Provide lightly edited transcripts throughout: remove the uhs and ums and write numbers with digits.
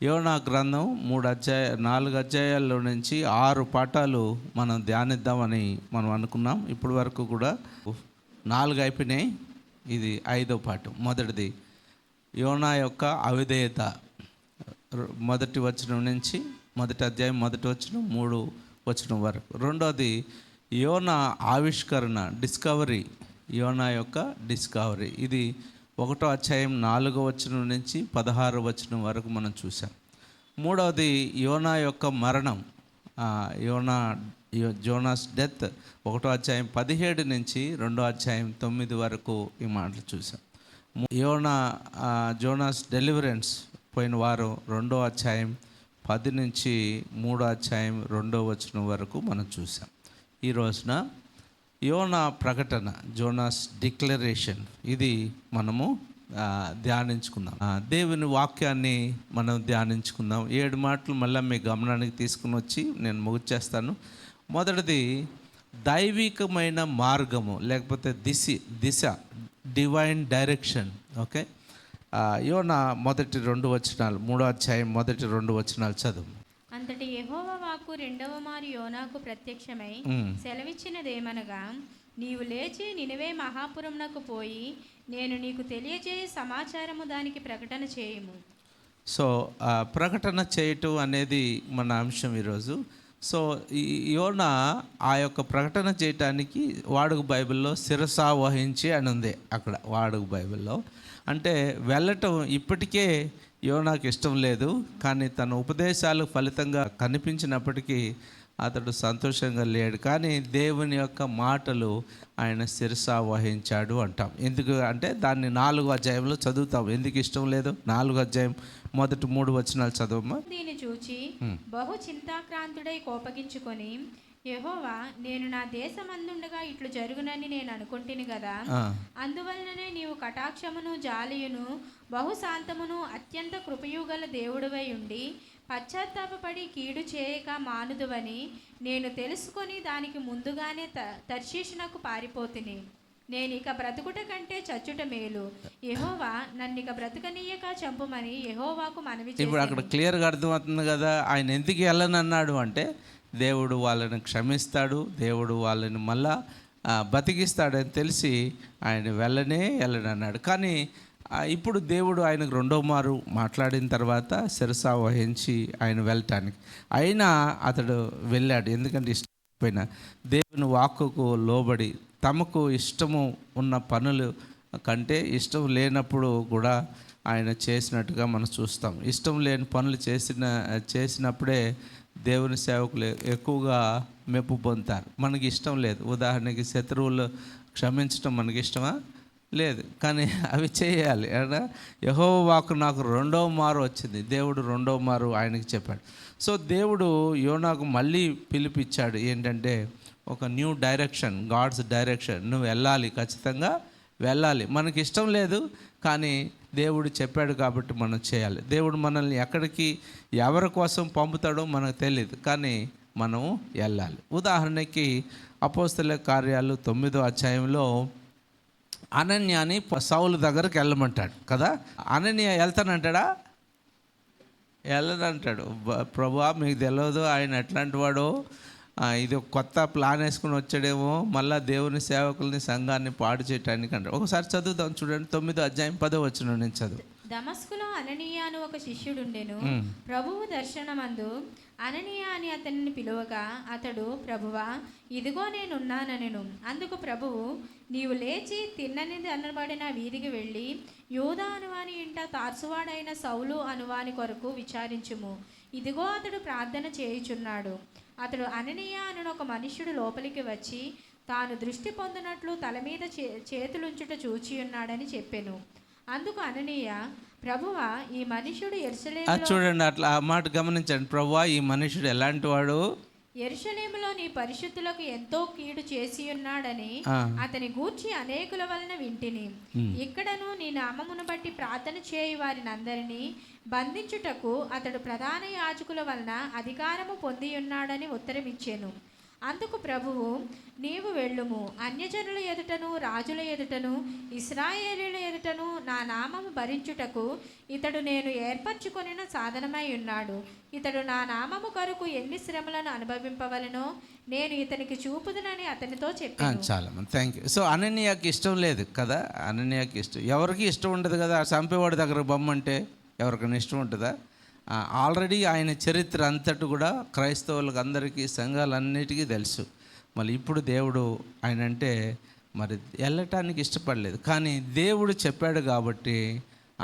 యోనా గ్రంథం 4 అధ్యాయాల్లో నుంచి 6 పాఠాలు మనం ధ్యానిద్దామని మనం అనుకున్నాం. ఇప్పటి వరకు కూడా 4 అయిపోయినాయి. ఇది 5వ పాఠం. మొదటిది యోనా యొక్క అవిధేయత, మొదటి వచనం నుంచి మొదటి అధ్యాయం మొదటి వచనం 3 వచనం వరకు. రెండోది యోనా ఆవిష్కరణ, డిస్కవరీ, యోనా యొక్క డిస్కవరీ. ఇది 1వ అధ్యాయం 4వ వచనం నుంచి 16వ వచనం వరకు మనం చూసాం. మూడవది యోనా యొక్క మరణం, జోనాస్ డెత్, 1వ అధ్యాయం 17 నుంచి 2వ అధ్యాయం 9 వరకు ఈ మాటలు చూసాం. జోనాస్ డెలివరెన్స్ పోయిన వారం 2వ అధ్యాయం 10 నుంచి 3వ అధ్యాయం 2వ వచనం వరకు మనం చూసాం. ఈ రోజున యోనా ప్రకటన, జోనాస్ డిక్లరేషన్, ఇది మనము ధ్యానించుకుందాం. దేవుని వాక్యాన్ని మనం ధ్యానించుకుందాం. 7 మాటలు మళ్ళీ మీ గమనానికి తీసుకుని వచ్చి నేను ముగిచేస్తాను. మొదటిది దైవికమైన మార్గము, లేకపోతే దిశ, డివైన్ డైరెక్షన్. ఓకే, యోనా మొదటి 2 వచనాలు, 3వ అధ్యాయం మొదటి 2 వచనాలు చదువు. అంతటి యెహోవా వాక్కు రెండవ మారు యోనాకు ప్రత్యక్షమై సెలవిచ్చినదేమనగా, నీవు లేచి నినవే మహాపురమునకు పోయి నేను నీకు తెలియజేయ సమాచారము దానికి ప్రకటన చేయుము. సో ప్రకటన చేయటం అనేది మన అంశం ఈరోజు. సో యోనా ఆ యొక్క ప్రకటన చేయటానికి వాడుక బైబిల్లో శిరసా వహించి అని ఉంది. అక్కడ వాడుక బైబిల్లో అంటే వెళ్ళటం ఇప్పటికే యోనాకు ఇష్టం లేదు, కానీ తన ఉపదేశాలు ఫలితంగా కనిపించినప్పటికీ అతడు సంతోషంగా లేడు. కానీ దేవుని యొక్క మాటలు ఆయన శిరసా వహించాడు అంటాం. ఎందుకు అంటే దాన్ని 4వ అధ్యాయంలో చదువుతాం. ఎందుకు ఇష్టం లేదు? 4వ అధ్యాయం మొదటి 3 వచనాలు చదవమ్మా. దీన్ని చూచి బహు చింతాక్రాంతుడై కోపగించుకొని, యెహోవా, నేను నా దేశమందుండగా ఇట్లు జరుగునని నేను అనుకుంటుని కదా, అందువలననే నీవు కటాక్షమును జాలియును బహు శాంతమును అత్యంత కృపయుగల దేవుడివై ఉండి పశ్చాత్తాపపడి కీడు చేయక మానుదువని నేను తెలుసుకొని దానికి ముందుగానే తర్షీషునకు పారిపోతిని. నేను ఇక బ్రతుకుట కంటే చచ్చుట మేలు. యెహోవా నన్నిక బ్రతుకనీయక చంపుమని యెహోవాకు మనవి చేశాను. ఇప్పుడు అక్కడ క్లియర్గా అర్థమవుతుంది కదా ఆయన ఎందుకు వెళ్ళనన్నాడు అంటే, దేవుడు వాళ్ళని క్షమిస్తాడు, దేవుడు వాళ్ళని మళ్ళా బతికిస్తాడని తెలిసి ఆయన వెళ్ళనన్నాడు. కానీ ఇప్పుడు దేవుడు ఆయనకు 2వ మారు మాట్లాడిన తర్వాత శిరసా వహించి ఆయన వెళ్ళటానికి అయినా అతడు వెళ్ళాడు. ఎందుకంటే ఇష్టమైపోయిన దేవుని వాక్కుకు లోబడి తమకు ఇష్టము ఉన్న పనులు కంటే ఇష్టం లేనప్పుడు కూడా ఆయన చేసినట్టుగా మనం చూస్తాం. ఇష్టం లేని పనులు చేసినప్పుడే దేవుని సేవకులు ఎక్కువగా మెప్పు పొందుతారు. మనకి ఇష్టం లేదు. ఉదాహరణకి శత్రువులు క్షమించడం మనకి ఇష్టమా? లేదు, కానీ అవి చేయాలి. యెహోవా వాక్కు నాకు 2వ మారు వచ్చింది. దేవుడు 2వ మారు ఆయనకి చెప్పాడు. సో దేవుడు యోనాకు మళ్ళీ పిలిపిచ్చాడు. ఏంటంటే ఒక న్యూ డైరెక్షన్, గాడ్స్ డైరెక్షన్. నువ్వు వెళ్ళాలి, ఖచ్చితంగా వెళ్ళాలి. మనకి ఇష్టం లేదు, కానీ దేవుడు చెప్పాడు కాబట్టి మనం చేయాలి. దేవుడు మనల్ని ఎక్కడికి ఎవరి కోసం పంపుతాడో మనకు తెలియదు, కానీ మనం వెళ్ళాలి. ఉదాహరణకి అపోస్తలుల కార్యాలు 9వ అధ్యాయంలో అనన్యాని సౌలు దగ్గరికి వెళ్ళమంటాడు కదా. అనన్య వెళ్తానంటాడా? వెళ్ళనంటాడు. ప్రభువా, మీకు తెలియదు ఆయన ఎట్లాంటి వాడో, ఇది కొత్త ప్లాన్ వేసుకుని వచ్చాడేమో మళ్ళా దేవుని సేవకుల్ని సంఘాన్ని పాడు చేయటానికి అంటాడు. ఒకసారి చదువుదాం, చూడండి. 9వ అధ్యాయం 10వ వచనం నుంచి చదువు. దమస్కులో అననీయ అని ఒక శిష్యుడుండెను. ప్రభువు దర్శనమందు అననీయ అని అతనిని పిలువగా అతడు, ప్రభువా, ఇదిగో నేనున్నానెను. అందుకు ప్రభువు, నీవు లేచి తిన్ననిది అనబడిన వీధికి వెళ్ళి యూదా అనువాని ఇంట తార్సువాడైన సౌలు అనువాని కొరకు విచారించుము. ఇదిగో అతడు ప్రార్థన చేయుచున్నాడు. అతడు అననీయ అని ఒక మనుష్యుడు లోపలికి వచ్చి తాను దృష్టి పొందినట్లు తల మీద చేతులుంచుట చూచియున్నాడని చెప్పెను. అందుకు అననీయ, ప్రభువా, ఈ మనుష్యుడు యెరూషలేములో, చూడండి అట్లా ఆ మాట గమనించండి. ప్రభువా, ఈ మనుష్యుడు ఎలాంటి వాడు? యెరూషలేములో నీ పరిశుద్ధులకు ఎంతో కీడు చేసి ఉన్నాడని అతని గూర్చి అనేకుల వలన వింటిని. ఇక్కడను నీ నామమును బట్టి ప్రార్థన చేయు వారిని అందరినీ బంధించుటకు అతడు ప్రధాన యాజకుల వలన అధికారము పొంది ఉన్నాడని ఉత్తరమిచ్చాను. అందుకు ప్రభువు, నీవు వెళ్ళుము, అన్యజనుల ఎదుటను రాజుల ఎదుటను ఇశ్రాయేలీయుల ఎదుటను నా నామము భరించుటకు ఇతడు నేను ఏర్పరచుకొనిన సాధనమై ఉన్నాడు. ఇతడు నా నామము కొరకు ఎన్ని శ్రమలను అనుభవింపవలనో నేను ఇతనికి చూపుదునని అతనితో చెప్పాను. చాలా మంది థ్యాంక్ యూ. సో అననీయాకి ఇష్టం లేదు కదా, అననీయాకి ఇష్టం, ఎవరికి ఇష్టం ఉండదు కదా, చంపేవాడి దగ్గర బొమ్మంటే ఎవరికైనా ఇష్టం ఉంటుందా? ఆల్రెడీ ఆయన చరిత్ర అంతటి కూడా క్రైస్తవులకు అందరికీ సంఘాలన్నిటికీ తెలుసు. మళ్ళీ ఇప్పుడు దేవుడు ఆయన అంటే మరి వెళ్ళటానికి ఇష్టపడలేదు, కానీ దేవుడు చెప్పాడు కాబట్టి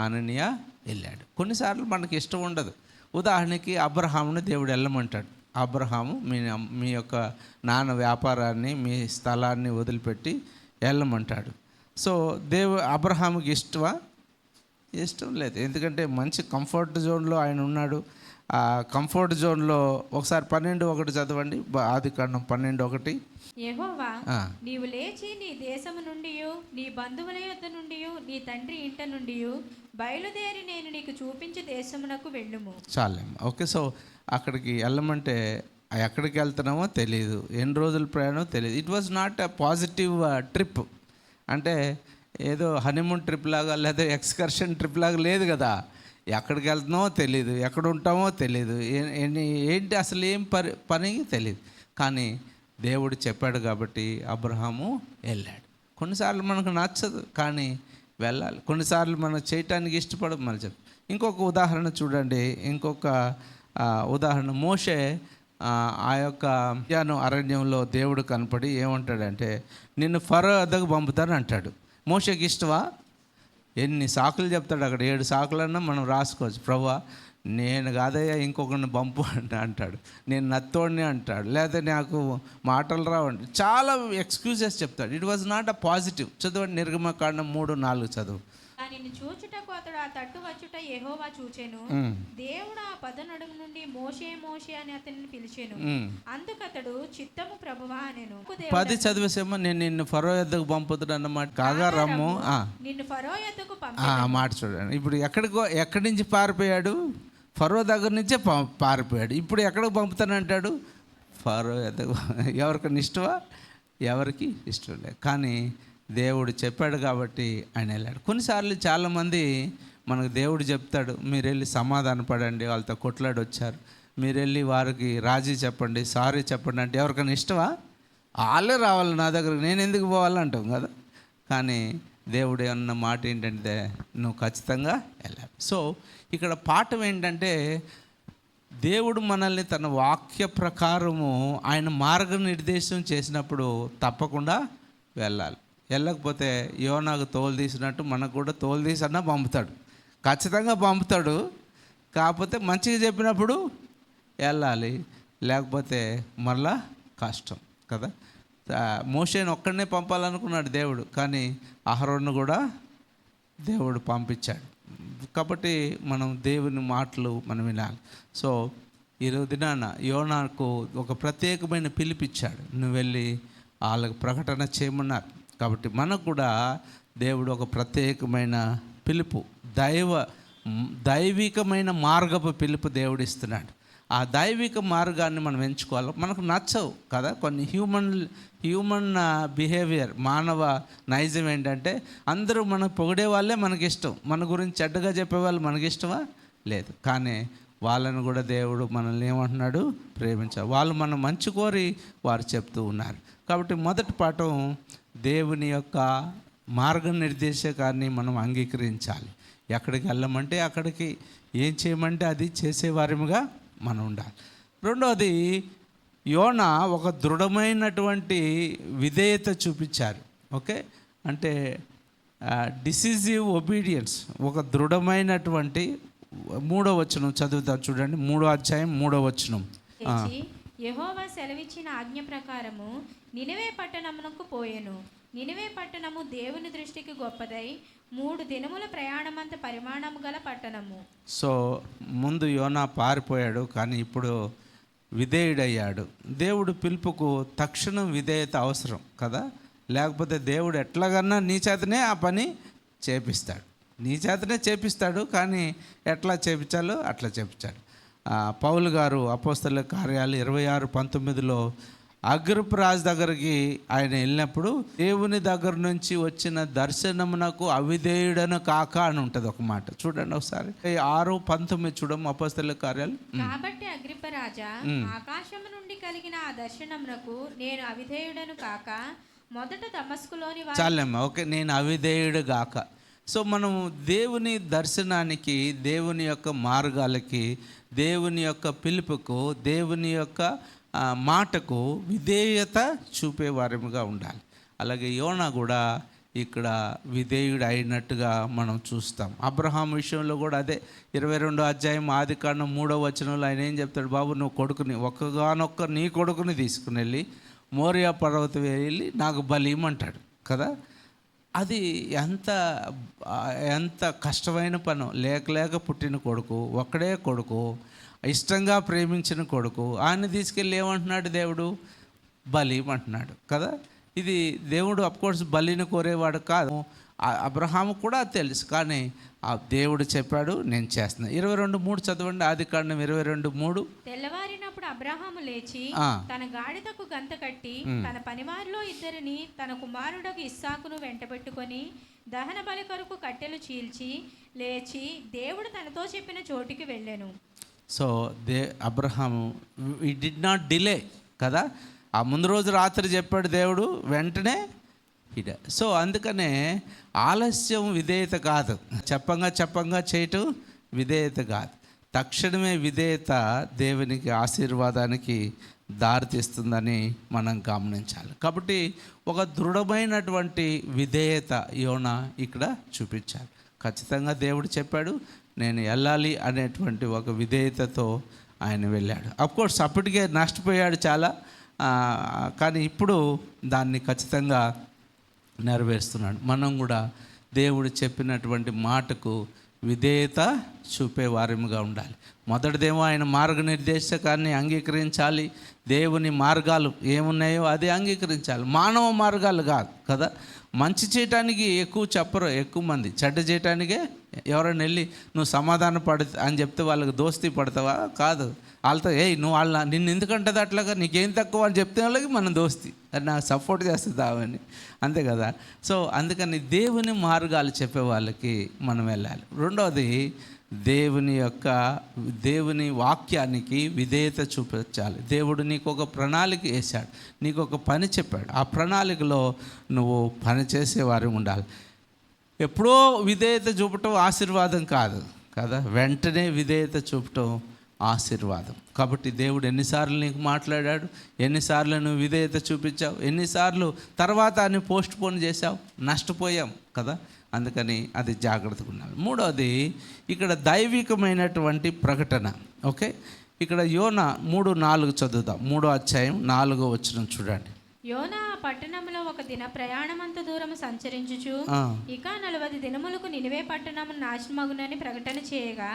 అననీయ వెళ్ళాడు. కొన్నిసార్లు మనకి ఇష్టం ఉండదు. ఉదాహరణకి అబ్రహాముని దేవుడు వెళ్ళమంటాడు. అబ్రహాము మీ యొక్క నాన్న వ్యాపారాన్ని మీ స్థలాన్ని వదిలిపెట్టి వెళ్ళమంటాడు. సో అబ్రహాముకి ఇష్టం లేదు, ఎందుకంటే మంచి కంఫర్ట్ జోన్లో ఆయన ఉన్నాడు. ఆ కంఫర్ట్ జోన్లో ఒకసారి 12:1 చదవండి, ఆదికాండం 12:1. యెహోవా, నీవు లేచి నీ దేశము నుండి నీ బంధువుల యొద్ద నుండి నీ తండ్రి ఇంట నుండి బయలుదేరి నేను నీకు చూపించే దేశమునకు వెళ్ళుము. చాలేమ్మా, ఓకే. సో అక్కడికి వెళ్ళమంటే ఎక్కడికి వెళ్తున్నామో తెలియదు, ఎన్ని రోజుల ప్రయాణం తెలియదు. It was not a positive trip. అంటే ఏదో హనీమూన్ ట్రిప్ లాగా లేదా ఎక్స్కర్షన్ ట్రిప్ లాగా లేదు కదా. ఎక్కడికి వెళ్తున్నామో తెలియదు, ఎక్కడ ఉంటామో తెలియదు, ఏంటి అసలు ఏం పని తెలియదు. కానీ దేవుడు చెప్పాడు కాబట్టి అబ్రహాము వెళ్ళాడు. కొన్నిసార్లు మనకు నచ్చదు కానీ వెళ్ళాలి, కొన్నిసార్లు మనం చేయటానికి ఇష్టపడదు. మళ్ళీ చెప్పి ఇంకొక ఉదాహరణ చూడండి, ఇంకొక ఉదాహరణ మోషే ఆ యొక్క అరణ్యంలో దేవుడు కనపడి ఏమంటాడంటే, నిన్ను ఫరో వద్దకు పంపుతాను అంటాడు. మోషేకి ఇష్టమా? ఎన్ని సాకులు చెప్తాడు అక్కడ, 7 సాకులన్నా మనం రాసుకోవచ్చు. ప్రభువా నేను కాదయ్యా ఇంకొకరిని పంపు అంటాడు, నేను నత్తోడిని అంటాడు, లేదా నాకు మాటలు రావండి, చాలా ఎక్స్క్యూజెస్ చెప్తాడు. It was not a positive. చదవండి నిర్గమకాండం 3:4 చదువు. నిన్ను చూచుటకు అతడు ఆ తట్టు వచ్చుట యెహోవా చూచెను. దేవుడు ఆ పదనడుగు నుండి మోషే మోషే అని అతనిని పిలిచెను. అందుకతడు చిత్తము ప్రభువా అనెను. 10 చదివేసేమో, నేను నిన్ను ఫరో యొద్దకు పంపుతాడు అన్నమాట. కాగా రమ్ము, నిన్ను ఫరో యొద్దకు మాట చూడండి. ఇప్పుడు ఎక్కడి నుంచి పారిపోయాడు? ఫరో దగ్గర నుంచే పారిపోయాడు. ఇప్పుడు ఎక్కడికి పంపుతానంటాడు? ఫరో యొద్దకు. ఎవరికైనా ఇష్టమా? ఎవరికి ఇష్టం లేదు, కానీ దేవుడు చెప్పాడు కాబట్టి ఆయన వెళ్ళాడు. కొన్నిసార్లు చాలామంది మనకు దేవుడు చెప్తాడు, మీరు వెళ్ళి సమాధాన పడండి, వాళ్ళతో కొట్లాడి వచ్చారు, మీరు వెళ్ళి వారికి రాజీ చెప్పండి, సారీ చెప్పండి అంటే ఎవరికైనా ఇష్టమా? వాళ్ళే రావాలి నా దగ్గరకు, నేను ఎందుకు పోవాలంటాం కదా. కానీ దేవుడు అన్న మాట ఏంటంటే నువ్వు ఖచ్చితంగా వెళ్ళాలి. సో ఇక్కడ పాఠం ఏంటంటే, దేవుడు మనల్ని తన వాక్య ప్రకారము ఆయన మార్గనిర్దేశం చేసినప్పుడు తప్పకుండా వెళ్ళాలి. వెళ్ళకపోతే యోనాకు తోలు తీసినట్టు మనకు కూడా తోలు తీసన్నా పంపుతాడు, ఖచ్చితంగా పంపుతాడు. కాకపోతే మంచిగా చెప్పినప్పుడు వెళ్ళాలి, లేకపోతే మళ్ళా కష్టం కదా. మోషేని ఒక్కడనే పంపాలనుకున్నాడు దేవుడు, కానీ అహరోను కూడా దేవుడు పంపించాడు. కాబట్టి మనం దేవుని మాటలు మనం వినాలి. సో ఈరోజు దినాన యోనాకు ఒక ప్రత్యేకమైన పిలిపిచ్చాడు, నువ్వు వెళ్ళి వాళ్ళకు ప్రకటన చేయమన్నారు. కాబట్టి మనకు కూడా దేవుడు ఒక ప్రత్యేకమైన పిలుపు, దైవికమైన మార్గపు పిలుపు దేవుడు ఇస్తున్నాడు. ఆ దైవిక మార్గాన్ని మనం ఎంచుకోవాలి. మనకు నచ్చవు కదా కొన్ని హ్యూమన్ బిహేవియర్, మానవ నైజం ఏంటంటే అందరూ మనం పొగిడే వాళ్ళే మనకి ఇష్టం, మన గురించి చెడ్డగా చెప్పేవాళ్ళు మనకి ఇష్టమా? లేదు. కానీ వాళ్ళని కూడా దేవుడు మనల్ని ఏమంటున్నాడు? ప్రేమించాలి. వాళ్ళు మనం మంచి కోరి వారు చెప్తూ ఉన్నారు. కాబట్టి మొదటి పాఠం, దేవుని యొక్క మార్గనిర్దేశకాన్ని మనం అంగీకరించాలి. ఎక్కడికి వెళ్ళమంటే అక్కడికి, ఏం చేయమంటే అది చేసేవారిగా మనం ఉండాలి. రెండవది, యోనా ఒక దృఢమైనటువంటి విధేయత చూపించారు. ఓకే, అంటే డిసిజివ్ ఒబీడియన్స్, ఒక దృఢమైనటువంటి 3వ వచనం చదువుతాం చూడండి. 3వ అధ్యాయం 3వ వచనం. యెహోవా సెలవిచ్చిన ఆజ్ఞ ప్రకారము నినవే పట్టణమునకు పోయెను. నినవే పట్టణము దేవుని దృష్టికి గొప్పదై 3 దినముల ప్రయాణమంత పరిమాణము గల పట్టణము. సో ముందు యోనా పారిపోయాడు, కానీ ఇప్పుడు విధేయుడయ్యాడు. దేవుడు పిలుపుకు తక్షణం విధేయత అవసరం కదా, లేకపోతే దేవుడు ఎట్లాగన్నా నీ చేతనే ఆ పని చేపిస్తాడు, నీ చేతనే చేపిస్తాడు, కానీ ఎట్లా చేపించాలో అట్లా చేపించాడు. పౌలు గారు అపోస్తలుల కార్యాలు 26:19 అగ్రిపరాజు దగ్గరికి ఆయన వెళ్ళినప్పుడు దేవుని దగ్గర నుంచి వచ్చిన దర్శనమునకు అవిధేయుడను కాక అని ఉంటుంది ఒక మాట. చూడండి ఒకసారి 6:19 చూడము అపొస్తలుల కార్యాలు. కాబట్టి అగ్రిపరాజా, ఆకాశము నుండి కలిగిన ఆ దర్శనమునకు నేను అవిధేయుడను కాక మొదట దమస్కులోని చాలమ్మా, ఓకే, నేను అవిధేయుడు గాక. సో మనం దేవుని దర్శనానికి, దేవుని యొక్క మార్గాలకి, దేవుని యొక్క పిలుపుకు, దేవుని యొక్క మాటకు విధేయత చూపేవారముగా ఉండాలి. అలాగే యోనా కూడా ఇక్కడ విధేయుడు అయినట్టుగా మనం చూస్తాం. అబ్రహాం విషయంలో కూడా అదే 22వ అధ్యాయం ఆదికాండం 3వ వచనంలో ఆయన ఏం చెప్తాడు, బాబు నువ్వు కొడుకుని ఒక్కగానొక్క నీ కొడుకుని తీసుకుని వెళ్ళి మోరియా పర్వతం వెళ్ళి నాకు బలి ఇమ్మంటాడు కదా. అది ఎంత కష్టమైన పను. లేక పుట్టిన కొడుకు, ఒక్కడే కొడుకు, ఇష్టంగా ప్రేమించిన కొడుకు, ఆయన తీసుకెళ్ళి ఏమంటున్నాడు దేవుడు, బలి ఇమ్మంటున్నాడు కదా. ఇది దేవుడు అఫ్కోర్స్ బలిని కోరేవాడు కాదు, అబ్రహాము కూడా తెలుసు, కానీ ఆ దేవుడు చెప్పాడు నేను చేస్తున్నా. 22:3 చదవండి, ఆదికాండం 22:3. తెల్లవారినప్పుడు అబ్రహాము లేచి తన గాడిదకు గంత కట్టి తన పనివారిలో ఇద్దరిని తన కుమారుడకు ఇస్సాకును వెంటబెట్టుకొని దహన బలి కొరకు కట్టెలు చీల్చి లేచి దేవుడు తనతో చెప్పిన చోటికి వెళ్ళాను. సో అబ్రహాము ఈ డిడ్ నాట్ డిలే కదా. ఆ ముందు రోజు రాత్రి చెప్పాడు దేవుడు, వెంటనే సో అందుకనే ఆలస్యం విధేయత కాదు, చెప్పంగా చేయటం విధేయత కాదు. తక్షణమే విధేయత దేవునికి ఆశీర్వాదానికి దారితీస్తుందని మనం గమనించాలి. కాబట్టి ఒక దృఢమైనటువంటి విధేయత యోనా ఇక్కడ చూపించాడు. ఖచ్చితంగా దేవుడు చెప్పాడు నేను వెళ్ళాలి అనేటువంటి ఒక విధేయతతో ఆయన వెళ్ళాడు. అఫ్కోర్స్ అప్పటికే నష్టపోయాడు చాలా, కానీ ఇప్పుడు దాన్ని ఖచ్చితంగా నెరవేరుస్తున్నాడు. మనం కూడా దేవుడు చెప్పినటువంటి మాటకు విధేయత చూపే వారముగా ఉండాలి. మొదటిదేమో ఆయన మార్గనిర్దేశకాన్ని అంగీకరించాలి. దేవుని మార్గాలు ఏమున్నాయో అది అంగీకరించాలి, మానవ మార్గాలు కాదు కదా. మంచి చేయటానికి ఎక్కువ మంది, చెడ్డ చేయటానికే ఎవరైనా వెళ్ళి నువ్వు సమాధాన అని చెప్తే వాళ్ళకి దోస్తీ పడతావా? కాదు. వాళ్ళతో నువ్వు నిన్ను ఎందుకంటది అట్లాగా, నీకేం తక్కువ అని చెప్తే వాళ్ళకి మనం దోస్తీ, అది నాకు సపోర్ట్ చేస్తుందామని, అంతే కదా. సో అందుకని దేవుని మార్గాలు చెప్పే వాళ్ళకి మనం వెళ్ళాలి. రెండవది దేవుని వాక్యానికి విధేయత చూపించాలి. దేవుడు నీకు ఒక ప్రణాళిక వేశాడు, నీకు ఒక పని చెప్పాడు, ఆ ప్రణాళికలో నువ్వు పని చేసేవారు ఉండాలి. ఎప్పుడో విధేయత చూపటం ఆశీర్వాదం కాదు కదా, వెంటనే విధేయత చూపటం ఆశీర్వాదం. కాబట్టి దేవుడు ఎన్నిసార్లు నీకు మాట్లాడాడు, ఎన్నిసార్లు నువ్వు విధేయత చూపించావు, ఎన్నిసార్లు తర్వాత అని పోస్ట్ పోన్ చేసావు, నష్టపోయాం కదా. అందుకని అది జాగ్రత్తగా ఉండాలి. మూడవది ఇక్కడ దైవికమైనటువంటి ప్రకటన. ఓకే, ఇక్కడ యోనా 3:4 చదువుదాం. 3వ అధ్యాయం 4వ వచనం చూడండి. యోనా పట్టణంలో ఒక దిన ప్రయాణమంత దూరము సంచరించుచు ఇక 40 దినములకు నినివే పట్టణము నాశనమగునని ప్రకటన చేయగా.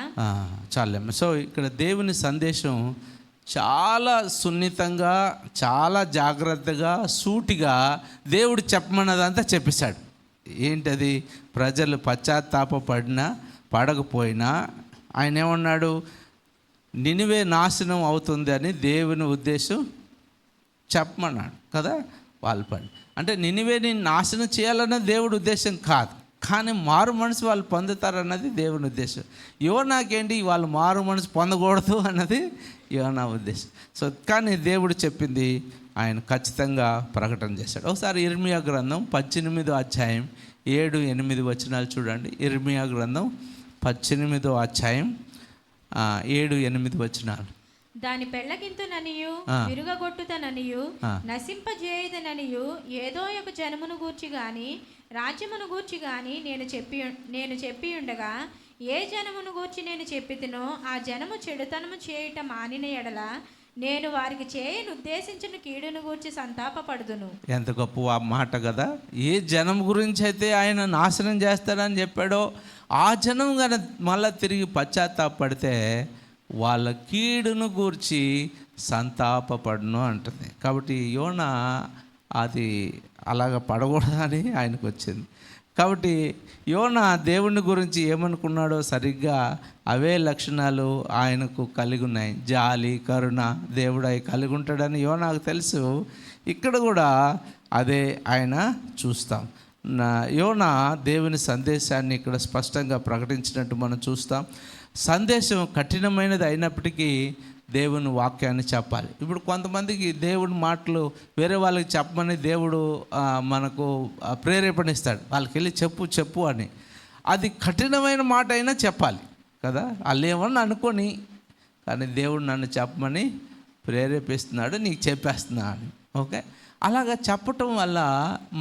చాలేమ్మ. సో ఇక్కడ దేవుని సందేశం చాలా సున్నితంగా, చాలా జాగ్రత్తగా, సూటిగా దేవుడు చెప్పమన్నదంతా చెప్పేశాడు. ఏంటది? ప్రజలు పశ్చాత్తాపడినా పడకపోయినా ఆయన ఏమన్నాడు, నినివే నాశనం అవుతుంది అని దేవుని ఉద్దేశం చెప్పమన్నాడు కదా. వాళ్ళు అంటే నినివేని నాశనం చేయాలన్నది దేవుడి ఉద్దేశం కాదు, కానీ మారు మనసు వాళ్ళు పొందుతారన్నది దేవుని ఉద్దేశం. యోనాకేంటి వాళ్ళు మారు మనసు పొందకూడదు అన్నది యోనా ఉద్దేశం. సో కానీ దేవుడు చెప్పింది ఆయన ఖచ్చితంగా ప్రకటన చేశాడు. ఒకసారి ఇర్మియా గ్రంథం 18వ అధ్యాయం 7-8 వచనాలు చూడండి. ఇర్మియా గ్రంథం 18వ అధ్యాయం 7-8 వచనాలు. దాని పెళ్ళగింతుననియు విరుగగొట్టుతననియు నశింపజేయుదననియు ఏదో ఒక జనమును గూర్చి గాని రాజ్యమును గూర్చి గాని నేను చెప్పి ఉండగా, ఏ జనమును గూర్చి నేను చెప్పితినో ఆ జనము చెడుతనము చేయుట మానిన ఎడల నేను వారికి చేయను ఉద్దేశించిన కీడును గూర్చి సంతాపపడుదును. ఎంత గొప్ప మాట కదా. ఏ జనం గురించి అయితే ఆయన నాశనం చేస్తాడని చెప్పాడో ఆ జనం కానీ మళ్ళీ తిరిగి పశ్చాత్తాపడితే వాళ్ళ కీడును గూర్చి సంతాపపడును అంటుంది. కాబట్టి యోనా అది అలాగ పడకూడదని ఆయనకు వచ్చింది. కాబట్టి యోనా దేవుని గురించి ఏమనుకున్నాడో సరిగ్గా అవే లక్షణాలు ఆయనకు కలిగి ఉన్నాయి. జాలి, కరుణ దేవుడు అవి కలిగి ఉంటాడని యోనాకు తెలుసు. ఇక్కడ కూడా అదే ఆయన చూస్తాం. యోనా దేవుని సందేశాన్ని ఇక్కడ స్పష్టంగా ప్రకటించినట్టు మనం చూస్తాం. సందేశం కఠినమైనది అయినప్పటికీ దేవుని వాక్యాన్ని చెప్పాలి. ఇప్పుడు కొంతమందికి దేవుని మాటలు వేరే వాళ్ళకి చెప్పమని దేవుడు మనకు ప్రేరేపణిస్తాడు, వాళ్ళకి వెళ్ళి చెప్పు అని. అది కఠినమైన మాట అయినా చెప్పాలి కదా, వాళ్ళు ఏమన్నా అనుకొని, కానీ దేవుడు నన్ను చెప్పమని ప్రేరేపిస్తున్నాడు, నీకు చెప్పేస్తున్నా అని. ఓకే, అలాగా చెప్పటం వల్ల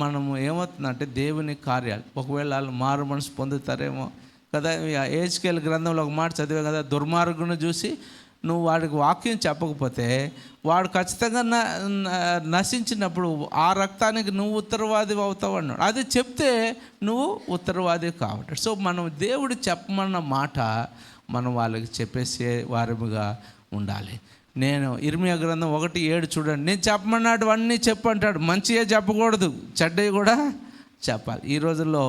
మనము ఏమవుతుందంటే దేవుని కార్యాలు, ఒకవేళ వాళ్ళు మారు మనసు పొందుతారేమో కదా. హెజ్కేలు గ్రంథంలో ఒక మాట చదివే కదా, దుర్మార్గుని చూసి నువ్వు వాడికి వాక్యం చెప్పకపోతే వాడు ఖచ్చితంగా నశించినప్పుడు ఆ రక్తానికి నువ్వు ఉత్తరవాది అవుతావు అన్నాడు. అది చెప్తే నువ్వు ఉత్తరవాది కాబట్టి, సో మనం దేవుడు చెప్పమన్న మాట మనం వాళ్ళకి చెప్పేసే వారముగా ఉండాలి. నేను ఇర్మియా గ్రంథం 1:7 చూడండి, నేను చెప్పమన్నాడు అన్నీ చెప్పు అంటాడు. మంచిగా చెప్పకూడదు, చెడ్డవి కూడా చెప్పాలి. ఈ రోజుల్లో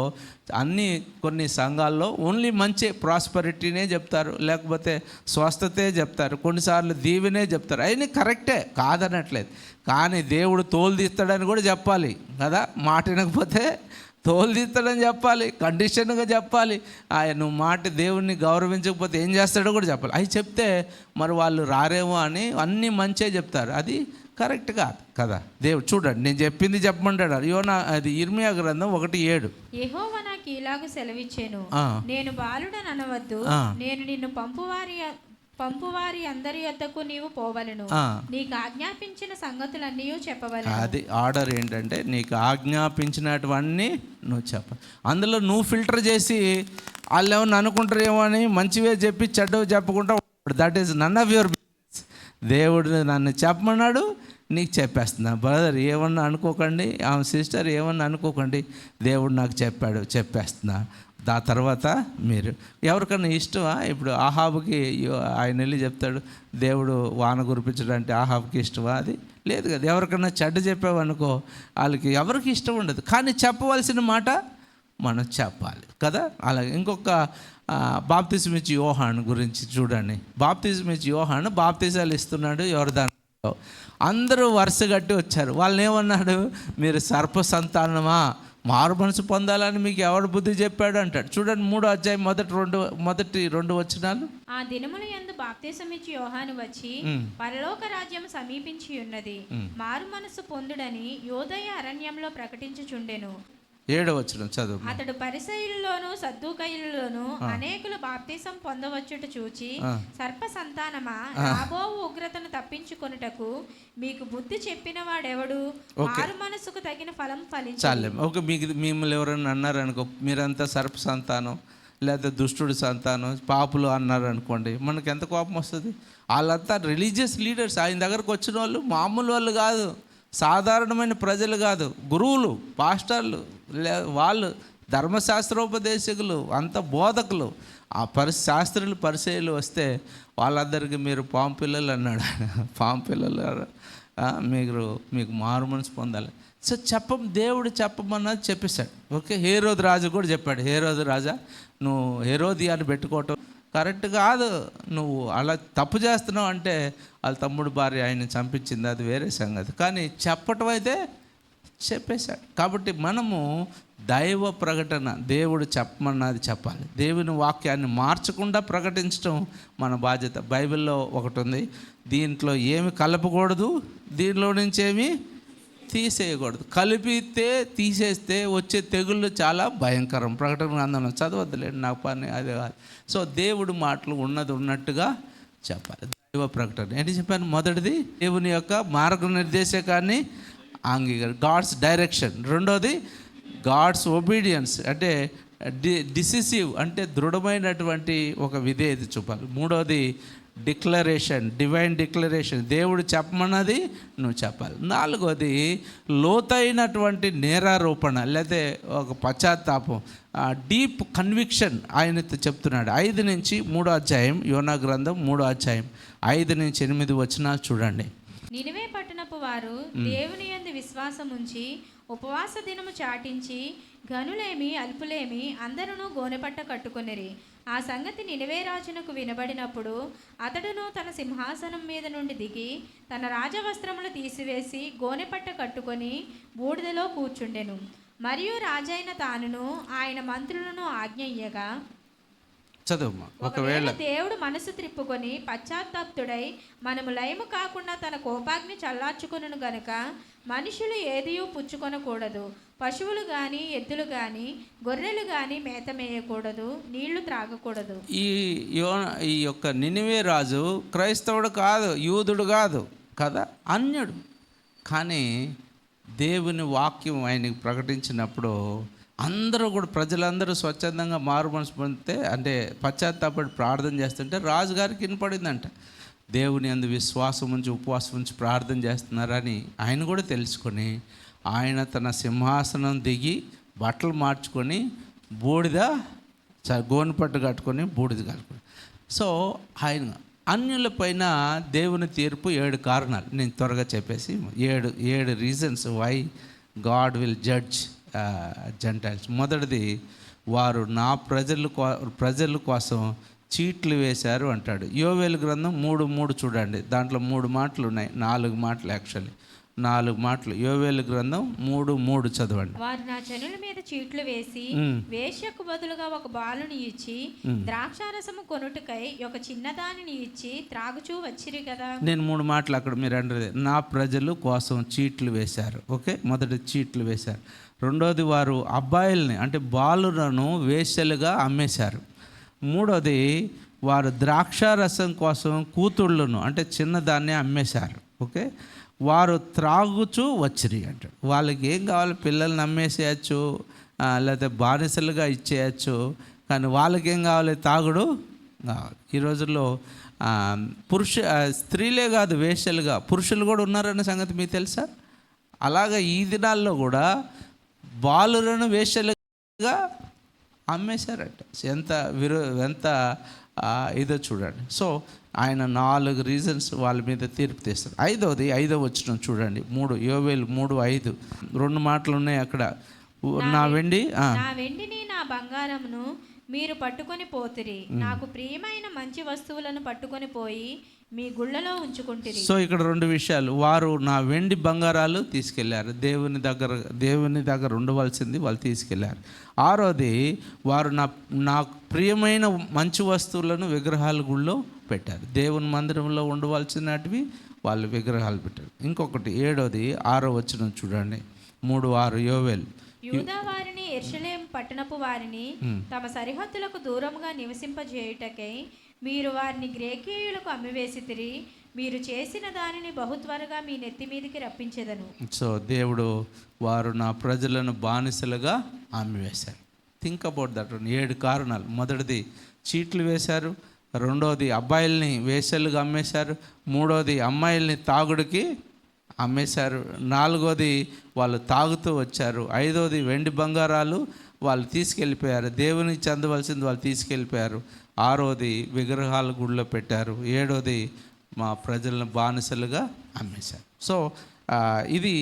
కొన్ని సంఘాల్లో ఓన్లీ మంచి ప్రాస్పరిటీనే చెప్తారు, లేకపోతే స్వస్థతే చెప్తారు, కొన్నిసార్లు దీవెనే చెప్తారు. అవన్నీ కరెక్టే, కాదనట్లేదు. కానీ దేవుడు తోలు తీస్తాడని కూడా చెప్పాలి కదా. మాట వినకపోతే తోలు తీస్తాడని చెప్పాలి, కండిషన్గా చెప్పాలి. నువ్వు మాట దేవుణ్ణి గౌరవించకపోతే ఏం చేస్తాడో కూడా చెప్పాలి. అవి చెప్తే మరి వాళ్ళు రారేమో అని అన్నీ మంచిగా చెప్తారు, అది కరెక్ట్ కాదు కదా. దేవుడు చూడండి, నేను చెప్పింది చెప్పమంటాడు. అది ఇర్మియా గ్రంథం 1:7. యెహోవా నాకు ఇలాగ సెలవిచ్చాను, నేను బాలుడని అనవద్దు, నేను నిన్ను పంపువారి అందరి యొద్దకు నీవు పోవలను, నీకు ఆజ్ఞాపించిన సంగతులన్నీ చెప్పవలను. అది ఆర్డర్ ఏంటంటే, నీకు ఆజ్ఞాపించినటువన్నీ నువ్వు చెప్ప. అందులో నువ్వు ఫిల్టర్ చేసి వాళ్ళు ఏమన్నా అనుకుంటారేమో అని మంచివే చెప్పి చెడ్డవి చెప్పకుండా, that is none of your business. దేవుడు నన్ను చెప్పమన్నాడు, నీకు చెప్పేస్తున్నా. బ్రదర్ ఏమన్నా అనుకోకండి, ఆమె సిస్టర్ ఏమన్నా అనుకోకండి, దేవుడు నాకు చెప్పాడు, చెప్పేస్తున్నా. దాని తర్వాత మీరు ఎవరికన్నా ఇష్టమా? ఇప్పుడు ఆహాబుకి ఆయన వెళ్ళి చెప్తాడు, దేవుడు వాన కురిపించడంటే ఆహాబుకి ఇష్టమా? అది లేదు కదా. ఎవరికన్నా చెడ్డ చెప్పావనుకో, వాళ్ళకి ఎవరికి ఇష్టం ఉండదు. కానీ చెప్పవలసిన మాట మనం చెప్పాలి కదా. అలాగే ఇంకొక బాప్తిసం ఇచ్చి యోహాను గురించి చూడండి. బాప్తిసం ఇచ్చి యోహాను బాప్తిసాలు ఇస్తున్నాడు యోర్దానులో. అందరూ వరుస కట్టి వచ్చారు. వాళ్ళని ఏమన్నాడు, మీరు సర్ప సంతానమా, మారు మనసు పొందాలని మీకు ఎవడు బుద్ధి చెప్పాడు అంటాడు. చూడండి 3వ అధ్యాయం మొదటి 2 వచనాలు. ఆ దినముల యందు బాప్తిసం ఇచ్చి యోహాను వచ్చి, పరలోక రాజ్యం సమీపించి ఉన్నది, మారు మనసు పొందుడని యోదయ అరణ్యంలో ప్రకటించుచుండెను. 7వ వచనం చదువు. అతడు పరిసయ్యులలోను సద్దూకయ్యులలోను అనేకులు బాప్తిసం పొందవచ్చుట చూచి, సర్ప సంతానమా, రాబో ఉగ్రతను తప్పించుకొనుటకు మీకు బుద్ధి చెప్పిన వాడెవడు, మారు మనసుకు తగిన ఫలం ఫలించాలి. ఓకే, మిమ్మల్ని ఎవరైనా అన్నారు అనుకో, మీరంతా సర్ప సంతానం లేదా దుష్టుడి సంతానం, పాపులు అన్నారు అనుకోండి, మనకు ఎంత కోపం వస్తుంది. వాళ్ళంతా రిలీజియస్ లీడర్స్, ఆయన దగ్గరకు వచ్చిన వాళ్ళు మామూలు వాళ్ళు కాదు, సాధారణమైన ప్రజలు కాదు, గురువులు, పాస్టర్లు, వాళ్ళు ధర్మశాస్త్రోపదేశకులు, అంత బోధకులు. ఆ శాస్త్రులు పరిచయలు వస్తే వాళ్ళందరికీ మీరు పాము పిల్లలు అన్నాడు. పాము పిల్లలు మీకు మారు మనసు పొందాలి. సో దేవుడు చెప్పమన్నది చెప్పేశాడు. ఓకే, హేరోదు రాజు కూడా చెప్పాడు, హేరోదు రాజా నువ్వు హేరోదియాని పెట్టుకోవటం కరెక్ట్ కాదు, నువ్వు అలా తప్పు చేస్తున్నావు అంటే వాళ్ళ తమ్ముడు భార్య ఆయన చంపించింది, అది వేరే సంగతి. కానీ చెప్పటం అయితే చెప్పేశాడు. కాబట్టి మనము దైవ ప్రకటన, దేవుడు చెప్పమన్నది చెప్పాలి. దేవుని వాక్యాన్ని మార్చకుండా ప్రకటించడం మన బాధ్యత. బైబిల్లో ఒకటి ఉంది, దీంట్లో ఏమి కలపకూడదు, దీనిలో నుంచి ఏమి తీసేయకూడదు. కలిపితే తీసేస్తే వచ్చే తెగుళ్ళు చాలా భయంకరం. ప్రకటన గ్రంథంలో చదవద్దులేండి, నా పని అదే కాదు. సో దేవుడు మాటలు ఉన్నది ఉన్నట్టుగా చెప్పాలి. దైవ ప్రకటన ఏంటి చెప్పాను? మొదటిది దేవుని యొక్క మార్గనిర్దేశకాన్ని గాడ్స్ డైరెక్షన్. రెండోది గాడ్స్ ఒబీడియన్స్, అంటే డిసిసివ్ అంటే దృఢమైనటువంటి ఒక విధేయత చూపాలి. మూడోది డిక్లరేషన్, డివైన్ డిక్లరేషన్, దేవుడు చెప్పమన్నది నువ్వు చెప్పాలి. నాలుగోది లోతైనటువంటి నేరారోపణ లేదా ఒక పశ్చాత్తాపం, డీప్ కన్విక్షన్ ఆయనతో చెప్తున్నాడు. 5 నుంచి 3వ అధ్యాయం, యోనా గ్రంథం 3వ అధ్యాయం 5 నుంచి 8 వచనాలు చూడండి. నినివే పట్టణ పట్టణపు వారు దేవుని యందు విశ్వాసం ఉంచి ఉపవాస దినము చాటించి ఘనులేమి అల్పులేమి అందరూ గోనెపట్ట కట్టుకొనిరి. ఆ సంగతి నినివే రాజునకు వినబడినప్పుడు అతడును తన సింహాసనం మీద నుండి దిగి తన రాజవస్త్రములు తీసివేసి గోనెపట్ట కట్టుకొని బూడిదలో కూర్చుండెను. మరియు రాజైన తానును ఆయన మంత్రులను ఆజ్ఞ ఇయ్యగా, చదువు. ఒకవేళ దేవుడు మనసు త్రిప్పుకొని పశ్చాత్తాప్తుడై మనము లయము కాకుండా తన కోపాగ్ని చల్లార్చుకొనును గనుక మనుషులు ఏదియూ పుచ్చుకొనకూడదు, పశువులు గాని ఎద్దులు గాని గొర్రెలు గాని మేత మేయకూడదు, నీళ్లు త్రాగకూడదు. ఈ యొక్క నినివే రాజు క్రైస్తవుడు కాదు, యూదుడు కాదు కదా, అన్యుడు. కానీ దేవుని వాక్యం ఆయనకి ప్రకటించినప్పుడు అందరూ కూడా ప్రజలందరూ స్వచ్ఛందంగా మారు మనసు పొందితే, అంటే పశ్చాత్తాపడి ప్రార్థన చేస్తుంటే రాజుగారికి వినపడిందంట. దేవుని యందు విశ్వాసం ఉంచి ఉపవాసం ఉంచి ప్రార్థన చేస్తున్నారని ఆయన కూడా తెలుసుకొని ఆయన తన సింహాసనం దిగి బట్టలు మార్చుకొని బూడిద గోనెపట్టు కట్టుకొని బూడిద కట్టుకొని. సో ఆయన అన్యుల పైన దేవుని తీర్పు 7 కారణాలు నేను త్వరగా చెప్పేసి 7 reasons why God will judge gentiles. మొదటిది, వారు నా ప్రజల కోసం చీట్లు వేశారు అంటాడు. యోవేలు గ్రంథం 3:3 చూడండి. దాంట్లో 3 మాటలు ఉన్నాయి, 4 మాటలు యాక్చువల్లీ 4 మాటలు. యోవేలు గ్రంథం 3:3 చదవండి. వారు నా జనుల మీద చీట్లు వేసి వేశ్యకు బదులుగా ఒక బాలుని ఇచ్చి ద్రాక్షారసము కొనుటకై ఒక చిన్నదానిని ఇచ్చి త్రాగుచూ వచ్చిరి కదా. నేను 3 మాటలు అక్కడ మీరు అంటారు, నా ప్రజలు కోసం చీట్లు వేశారు. ఓకే, మొదటి చీట్లు వేశారు. రెండోది, వారు అబ్బాయిల్ని అంటే బాలులను వేశ్యలుగా అమ్మేశారు. మూడోది, వారు ద్రాక్షారసం కోసం కూతుళ్ళను అంటే చిన్నదాన్ని అమ్మేశారు. ఓకే, వారు త్రాగుచూ వచ్చిరి అంటాడు. వాళ్ళకి ఏం కావాలి, పిల్లల్ని అమ్మేసేయచ్చు, లేకపోతే బానిసలుగా ఇచ్చేయచ్చు, కానీ వాళ్ళకి ఏం కావాలి, తాగుడు కావాలి. ఈ రోజుల్లో స్త్రీలే కాదు వేశ్యలుగా పురుషులు కూడా ఉన్నారన్న సంగతి మీకు తెలుసా? అలాగా ఈ దినాల్లో కూడా బాలులను వేశ్యలుగా అమ్మేశారట. ఎంత ఇదో చూడండి. సో ఆయన 4 రీజన్స్ వాళ్ళ మీద తీర్పు తీస్తారు. 5వ వచనం చూడండి, 3 యోవేలు 3:5 2 మాటలు ఉన్నాయి అక్కడ. నా వెండిని నా బంగారమును మీరు పట్టుకొని పోతిరి, నాకు ప్రియమైన మంచి వస్తువులను పట్టుకొని పోయి మీ గుళ్ళలో ఉంచుకుంటారు. సో ఇక్కడ 2 విషయాలు, వారు నా వెండి బంగారాలు తీసుకెళ్లారు, దేవుని దగ్గర ఉండవలసింది వాళ్ళు తీసుకెళ్లారు. 6వది, వారు నా ప్రియమైన మంచి వస్తువులను విగ్రహాల గుళ్ళో పెట్టారు. దేవుని మందిరంలో ఉండవలసినటివి వాళ్ళు విగ్రహాలు పెట్టారు. ఇంకొకటి 7వది 6వ వచనం చూడండి, 3:6 యోవేలు. యూదా వారిని యెరూషలేము పట్టణపు వారిని తమ సరిహద్దులకు దూరంగా నివసింపజేయుటకై మీరు వారిని గ్రేకీయులకు అమ్మివేసితిరి, మీరు చేసిన దానిని బహుత్వరగా మీ నెత్తి మీదకి రప్పించెదను. సో దేవుడు వారు నా ప్రజలను బానిసలుగా అమ్మివేశారు. Think about that. 7 కారణాలు. మొదటిది చీట్లు వేశారు, రెండోది అబ్బాయిల్ని వేశ్యలుగా అమ్మేశారు, మూడోది అమ్మాయిల్ని తాగుడికి అమ్మేశారు, 4వది వాళ్ళు తాగుతూ వచ్చారు, 5వది వెండి బంగారాలు వాళ్ళు తీసుకెళ్ళిపోయారు, దేవునికి చెందవలసింది వాళ్ళు తీసుకెళ్ళిపోయారు, 6వది విగ్రహాల గుడిలో పెట్టారు, 7వది మా ప్రజలను బానిసలుగా అమ్మేశారు. సో ఇది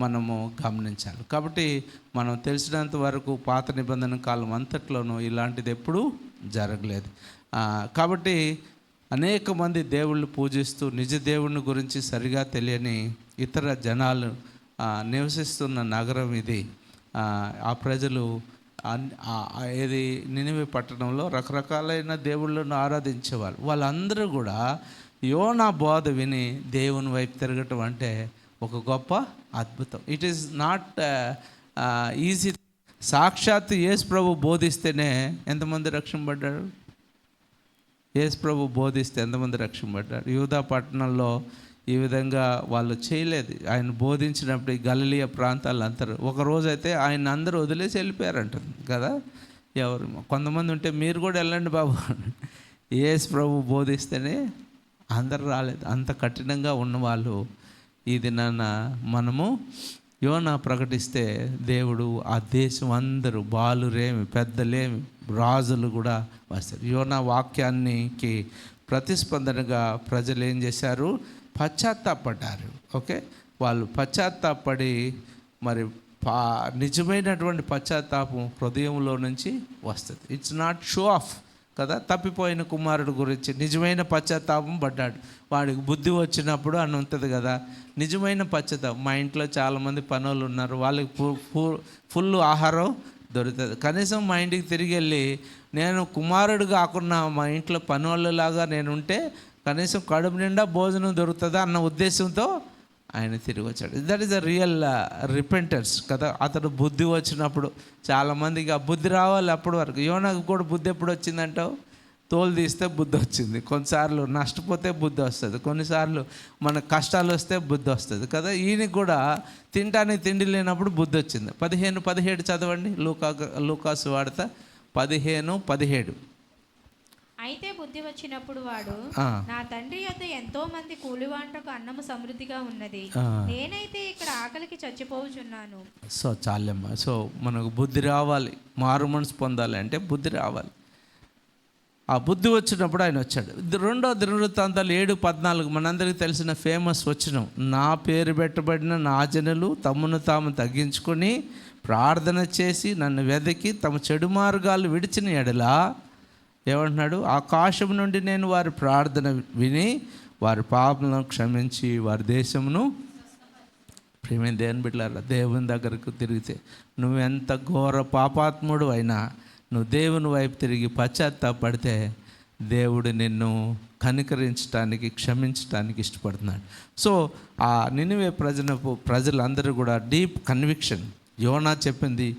మనము గమనించాలి. కాబట్టి మనం తెలిసినంత వరకు పాత నిబంధన కాలం అంతట్లోనూ ఇలాంటిది ఎప్పుడూ జరగలేదు. కాబట్టి అనేక మంది దేవుళ్ళు పూజిస్తూ నిజ దేవుని గురించి సరిగా తెలియని ఇతర జనాలు నివసిస్తున్న నగరం ఇది. ఆ ప్రజలు ఏది నినివే పట్టణంలో రకరకాలైన దేవుళ్ళను ఆరాధించేవాళ్ళు. వాళ్ళందరూ కూడా యోనా బోధ విని దేవుని వైపు తిరగటం అంటే ఒక గొప్ప అద్భుతం. It is not easy. సాక్షాత్తు యేసు ప్రభు బోధిస్తేనే ఎంతమంది రక్షింపడ్డారు? యేసు ప్రభు బోధిస్తే ఎంతమంది రక్షింపడ్డారు? యూదా పట్టణంలో ఈ విధంగా వాళ్ళు చేయలేదు. ఆయన బోధించినప్పుడు ఈ గలిలయ ప్రాంతాలు అందరూ ఒకరోజైతే ఆయన అందరూ వదిలేసి వెళ్ళిపోయారంటారు కదా. ఎవరు కొంతమంది ఉంటే మీరు కూడా వెళ్ళండి బాబు, యేసు ప్రభు బోధిస్తేనే అందరు రాలేదు. అంత కఠినంగా ఉన్నవాళ్ళు ఈ దినాన మనము యోనా ప్రకటిస్తే దేవుడు ఆ దేశం అందరూ బాలురేమి పెద్దలేమి రాజులు కూడా వస్తారు. యోనా వాక్యానికి ప్రతిస్పందనగా ప్రజలు ఏం చేశారు? పశ్చాత్తాపడ్డారు. ఓకే, వాళ్ళు పశ్చాత్తాపడి మరి నిజమైనటువంటి పశ్చాత్తాపం హృదయంలో నుంచి వస్తుంది. ఇట్స్ నాట్ షో ఆఫ్ కదా. తప్పిపోయిన కుమారుడు గురించి నిజమైన పశ్చాత్తాపం పడ్డాడు, వాడికి బుద్ధి వచ్చినప్పుడు అని ఉంటుంది కదా. నిజమైన పశ్చాత్తాపం. మా ఇంట్లో చాలామంది పనులు ఉన్నారు, వాళ్ళకి ఫుల్ ఆహారం దొరుకుతుంది. కనీసం మా ఇంటికి తిరిగి వెళ్ళి నేను కుమారుడు కాకుండా మా ఇంట్లో పనులలాగా నేను ఉంటే కనీసం కడుపు నిండా భోజనం దొరుకుతుందా అన్న ఉద్దేశంతో ఆయన తిరిగి వచ్చాడు. That is a real repentance కదా. అతడు బుద్ధి వచ్చినప్పుడు, చాలామందికి ఆ బుద్ధి రావాలి అప్పటి వరకు. యోనాకు కూడా బుద్ధి ఎప్పుడు వచ్చిందంటావు? తోలు తీస్తే బుద్ధి వచ్చింది. కొన్నిసార్లు నష్టపోతే బుద్ధి వస్తుంది, కొన్నిసార్లు మన కష్టాలు వస్తే బుద్ధి వస్తుంది కదా. ఈయనకి కూడా తినటానికి తిండి లేనప్పుడు బుద్ధి వచ్చింది. 15-17 చదవండి, లూకాసు వార్త 15-17. అయితే బుద్ధి వచ్చినప్పుడు వాడు, నా తండ్రి యొద్ద ఎంతో మంది కూలివాంటకు అన్నము సమృద్ధిగా ఉన్నది, నేనైతే ఇక్కడ ఆకలికి చచ్చిపోవచ్చున్నాను. సో చాలమ్మా. సో మనకు బుద్ధి రావాలి, మారు మనసు పొందాలి అంటే బుద్ధి రావాలి. ఆ బుద్ధి వచ్చినప్పుడు ఆయన వచ్చాడు. 2వ దినవృత్తాంతాలు 7:14 మనందరికీ తెలిసిన ఫేమస్ వచనం. నా పేరు పెట్టబడిన నా జనులు తమను తాము తగ్గించుకొని ప్రార్థన చేసి నన్ను వెదకి తమ చెడు మార్గాలు విడిచిన ఎడలా ఏమంటున్నాడు? ఆకాశం నుండి నేను వారి ప్రార్థన విని వారి పాపలను క్షమించి వారి దేశమును. ప్రేమైన దేవుని బిడ్డలారా, దేవుని దగ్గరకు తిరిగితే నువ్వెంత ఘోర పాపాత్ముడు అయినా నువ్వు దేవుని వైపు తిరిగి పశ్చాత్తాపడితే దేవుడు నిన్ను కనికరించడానికి, క్షమించడానికి ఇష్టపడుతున్నాడు. సో ఆ నినివే ప్రజలందరూ కూడా డీప్ కన్విక్షన్. యోనా చెప్పింది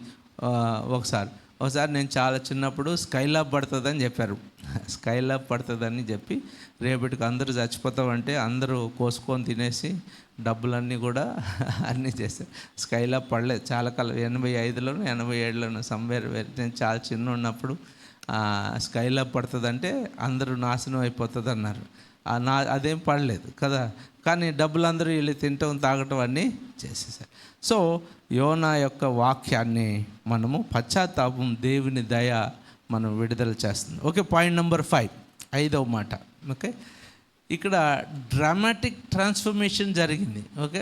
ఒకసారి నేను చాలా చిన్నప్పుడు స్కైలాబ్ పడుతుందని చెప్పారు. స్కైలాబ్ పడుతుందని చెప్పి రేపటికి అందరూ చచ్చిపోతామంటే అందరూ కోసుకొని తినేసి డబ్బులన్నీ కూడా అన్నీ చేశారు. స్కైలాబ్ పడలేదు చాలా కాలం. 85లోనూ 87లోనూ సంవేర్. నేను చాలా చిన్న ఉన్నప్పుడు స్కైలాబ్ పడుతుందంటే అందరూ నాశనం అయిపోతుంది అన్నారు. అదేం పడలేదు కదా. కానీ డబ్బులందరూ వీళ్ళు తినటం తాగటం అన్నీ చేసేసారు. సో యోనా యొక్క వాక్యాన్ని మనము పశ్చాత్తాపం, దేవుని దయ మనం విడుదల చేస్తుంది. ఓకే, పాయింట్ నెంబర్ 5, 5వ మాట. ఓకే, ఇక్కడ డ్రామాటిక్ ట్రాన్స్ఫర్మేషన్ జరిగింది. ఓకే,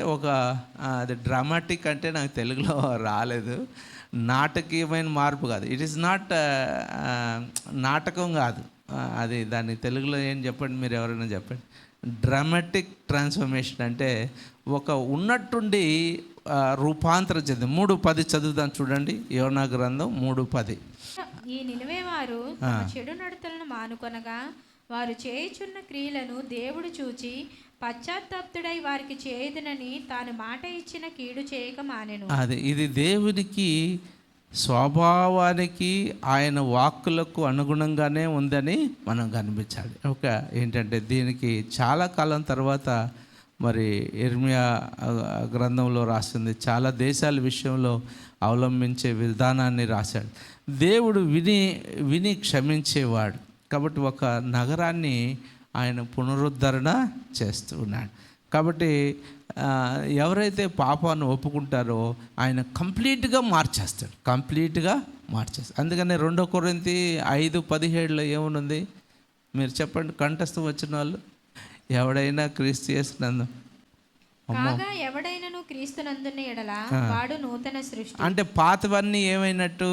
అది డ్రామాటిక్ అంటే నాకు తెలుగులో రాలేదు. నాటకీయమైన మార్పు కాదు. ఇట్ ఈస్ నాట్ నాటకం కాదు అది. దాన్ని తెలుగులో ఏం చెప్పండి, మీరు ఎవరైనా చెప్పండి. డ్రామాటిక్ ట్రాన్స్ఫర్మేషన్ అంటే ఒక ఉన్నట్టుండి రూపాంతరం చెంది. 3:10 చదువుదాం చూడండి, యోనా గ్రంథం 3:10. ఈ నినివే వారు తమ చెడు నడతలను మానుకొనగా వారు చేయుచున్న క్రియలను దేవుడు చూచి పశ్చాత్తాప్తుడై వారికి చేయదునని తాను మాట ఇచ్చిన కీడు చేయక మానెను. ఇది దేవునికి స్వభావానికి ఆయన వాక్కులకు అనుగుణంగానే ఉందని మనం కనిపించాలి. ఏంటంటే దీనికి చాలా కాలం తర్వాత మరి ఇర్మియా గ్రంథంలో రాసింది. చాలా దేశాల విషయంలో అవలంబించే విధానాన్ని రాశాడు. దేవుడు విని క్షమించేవాడు కాబట్టి ఒక నగరాన్ని ఆయన పునరుద్ధరణ చేస్తూ ఉన్నాడు. కాబట్టి ఎవరైతే పాపాన్ని ఒప్పుకుంటారో ఆయన కంప్లీట్గా మార్చేస్తాడు. అందుకని 2 కొరింథీ 5:17 ఏమనుంది మీరు చెప్పండి, కంఠస్థం వచ్చిన వాళ్ళు. ఎవడైనా క్రీస్తు యేసునందు కాగా ఎవడైనను క్రీస్తునందున్న ఎడల వాడు నూతన సృష్టి. అంటే పాతవన్నీ ఏమైనట్టు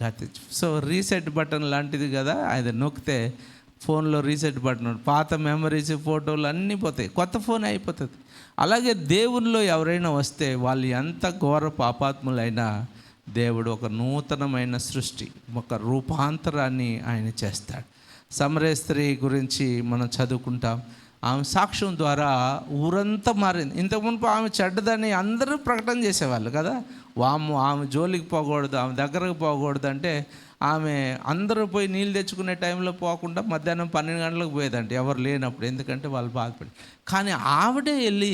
గతించు. సో రీసెట్ బటన్ లాంటిది కదా. అది నొక్కితే ఫోన్లో రీసెట్ బటన్, పాత మెమరీస్, ఫోటోలు అన్నీ పోతాయి, కొత్త ఫోన్ అయిపోతుంది. అలాగే దేవునిలో ఎవరైనా వస్తే వాళ్ళు ఎంత ఘోర పాపాత్ములైనా దేవుడు ఒక నూతనమైన సృష్టి, ఒక రూపాంతరాన్ని ఆయన చేస్తాడు. సమరయ స్త్రీ గురించి మనం చదువుకుంటాం. ఆమె సాక్ష్యం ద్వారా ఊరంతా మారింది. ఇంతకుముందు ఆమె చెడ్డదని అందరూ ప్రకటన చేసేవాళ్ళు కదా. ఆమె జోలికి పోకూడదు, ఆమె దగ్గరకు పోకూడదు అంటే ఆమె అందరూ పోయి నీళ్ళు తెచ్చుకునే టైంలో పోకుండా మధ్యాహ్నం 12 గంటలకు పోయేదంటే ఎవరు లేనప్పుడు, ఎందుకంటే వాళ్ళు బాధపడి. కానీ ఆవిడే వెళ్ళి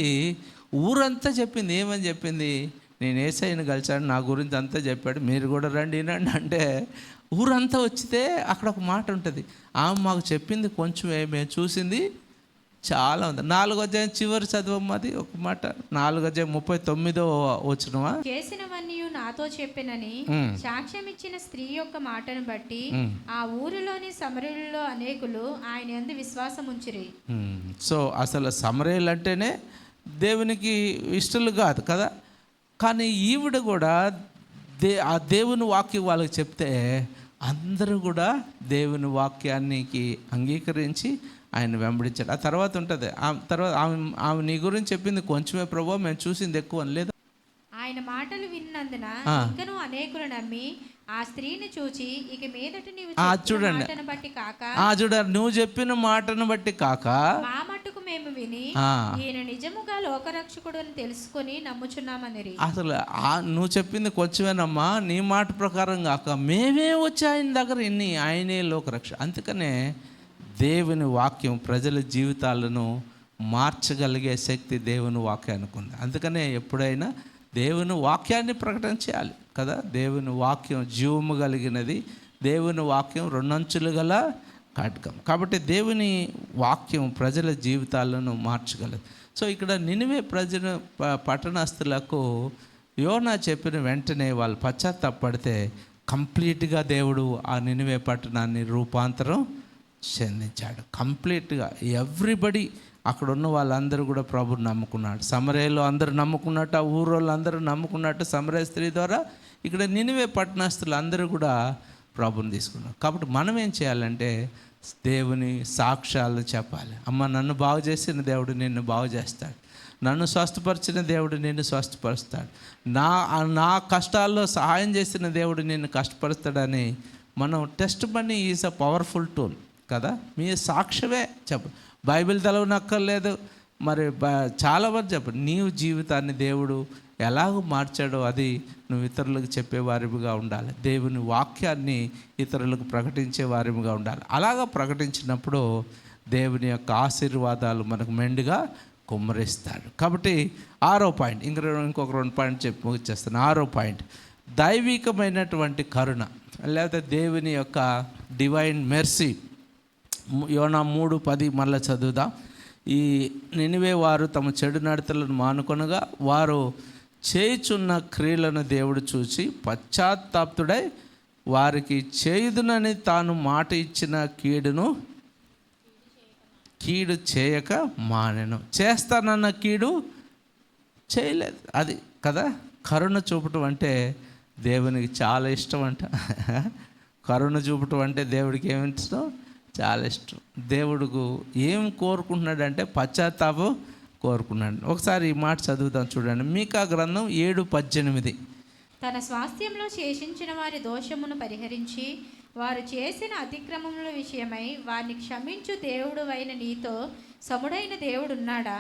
ఊరంతా చెప్పింది. ఏమని చెప్పింది? నేను యేసయ్యను కలిశాను, నా గురించి అంతా చెప్పాడు, మీరు కూడా రండి అంటే ఊరంతా వచ్చితే అక్కడ ఒక మాట ఉంటుంది. ఆమె మాకు చెప్పింది కొంచెమే, మేము చూసింది చాలా ఉంది. 4వ అధ్యాయం చివరి చదవమ్మది ఒక మాట. 4వ అధ్యాయం 39వ వచనమా. చేసినవన్నీ నాతో చెప్పినని సాక్ష్యం ఇచ్చిన స్త్రీ యొక్క మాటను బట్టి ఆ ఊరిలోని సమరయులలో అనేకులు ఆయన యందు విశ్వాసం ఉంచిరి. సో అసలు సమరయులు అంటేనే దేవునికి ఇష్టలు కాదు కదా. కానీ ఈవిడ కూడా ఆ దేవుని వాక్యం వాళ్ళకి చెప్తే అందరూ కూడా దేవుని వాక్యానికి అంగీకరించి ఆయన వెంబడించాడు. ఆ తర్వాత ఉంటుంది, ఆ తర్వాత ఆమె నీ గురించి చెప్పింది కొంచెమే ప్రభు, మేము చూసింది ఎక్కువ అని లేదు. ఆయన మాటలు విన్నందున ఇంకను అనేకులు నమ్మి ఆ స్త్రీని చూచి ఇక మీదట నీవు చూడండి మాటను బట్టి కాక చూడండి నువ్వు చెప్పిన మాటను బట్టి కాక మా మట్టుకు మేము విని ఈయన నిజముగా లోకరక్షకుడు అని తెలుసుకొని నమ్ముచున్నామని. అసలు నువ్వు చెప్పింది కొంచెమేనమ్మా, నీ మాట ప్రకారం కాక మేమే వచ్చి ఆయన దగ్గర ఇన్ని ఆయనే లోకరక్ష. అందుకనే దేవుని వాక్యం ప్రజల జీవితాలను మార్చగలిగే శక్తి దేవుని వాక్యానికి ఉంది. అందుకనే ఎప్పుడైనా దేవుని వాక్యాన్ని ప్రకటన చేయాలి కదా. దేవుని వాక్యం జీవము కలిగినది, దేవుని వాక్యం రెండంచులు గల ఖడ్గం. కాబట్టి దేవుని వాక్యం ప్రజల జీవితాలను మార్చగలదు. సో ఇక్కడ నినివే ప్రజల పట్టణస్తులకు యోనా చెప్పిన వెంటనే వాళ్ళు పశ్చాత్తాపడితే కంప్లీట్గా దేవుడు ఆ నినివే పట్టణాన్ని రూపాంతరం చెందించాడు. కంప్లీట్గా ఎవ్రీబడి అక్కడ ఉన్న వాళ్ళందరూ కూడా ప్రభుని నమ్ముకున్నాడు. సమరయలో అందరూ నమ్ముకున్నట్టు, ఆ ఊరోళ్ళు అందరూ నమ్ముకున్నట్టు సమరయ స్త్రీ ద్వారా ఇక్కడ నినివే పట్టణస్తులు అందరూ కూడా ప్రభుని తీసుకున్నారు. కాబట్టి మనం ఏం చేయాలంటే దేవుని సాక్ష్యాలు చెప్పాలి. అమ్మ, నన్ను బాగు చేసిన దేవుడు నిన్ను బాగు చేస్తాడు, నన్ను స్వస్థపరిచిన దేవుడు నిన్ను స్వస్థపరుస్తాడు, నా కష్టాల్లో సహాయం చేసిన దేవుడు నిన్ను కష్టపరుస్తాడని మనం test money is a powerful tool కదా. మీ సాక్ష్యమే చెప్పు. బైబిల్ తెలవనక్కర్లేదు, మరి చాలా వరకు చెప్పు. నీవు జీవితాన్ని దేవుడు ఎలాగో మార్చాడో అది నువ్వు ఇతరులకు చెప్పేవారిగా ఉండాలి. దేవుని వాక్యాన్ని ఇతరులకు ప్రకటించే వారిగా ఉండాలి. అలాగా ప్రకటించినప్పుడు దేవుని యొక్క ఆశీర్వాదాలు మనకు మెండుగా కుమ్మరిస్తాడు. కాబట్టి 6వ పాయింట్, ఇంకొక 2 పాయింట్ చెప్పి ముగిచ్చేస్తాను. 6వ పాయింట్, దైవికమైనటువంటి కరుణ లేకపోతే దేవుని యొక్క డివైన్ మెర్సీ. యోనా 3:10 మళ్ళీ చదువుదాం. ఈ నినివే వారు తమ చెడు నడతలను మానుకొనగా వారు చేయుచున్న క్రియలను దేవుడు చూసి పశ్చాత్తాప్తుడై వారికి చేయుదునని తాను మాట ఇచ్చిన కీడు చేయక మానెను. చేస్తానన్న కీడు చేయలేదు. అది కదా కరుణ చూపటం అంటే దేవునికి చాలా ఇష్టం అంట. కరుణ చూపటం అంటే దేవుడికి ఏమి ఇష్టం? చాలా ఇష్టం. దేవుడుకు ఏం కోరుకుంటున్నాడంటే పశ్చాత్తాపం కోరుకున్నాడు. ఒకసారి ఈ మాట చదువుతాం చూడండి. మీకా గ్రంథం 7:18. తన స్వాస్థ్యంలో శేషించిన వారి దోషమును పరిహరించి వారు చేసిన అతిక్రమముల విషయమై వారిని క్షమించు దేవుడు అయిన నీతో సముడైన దేవుడు ఉన్నాడా?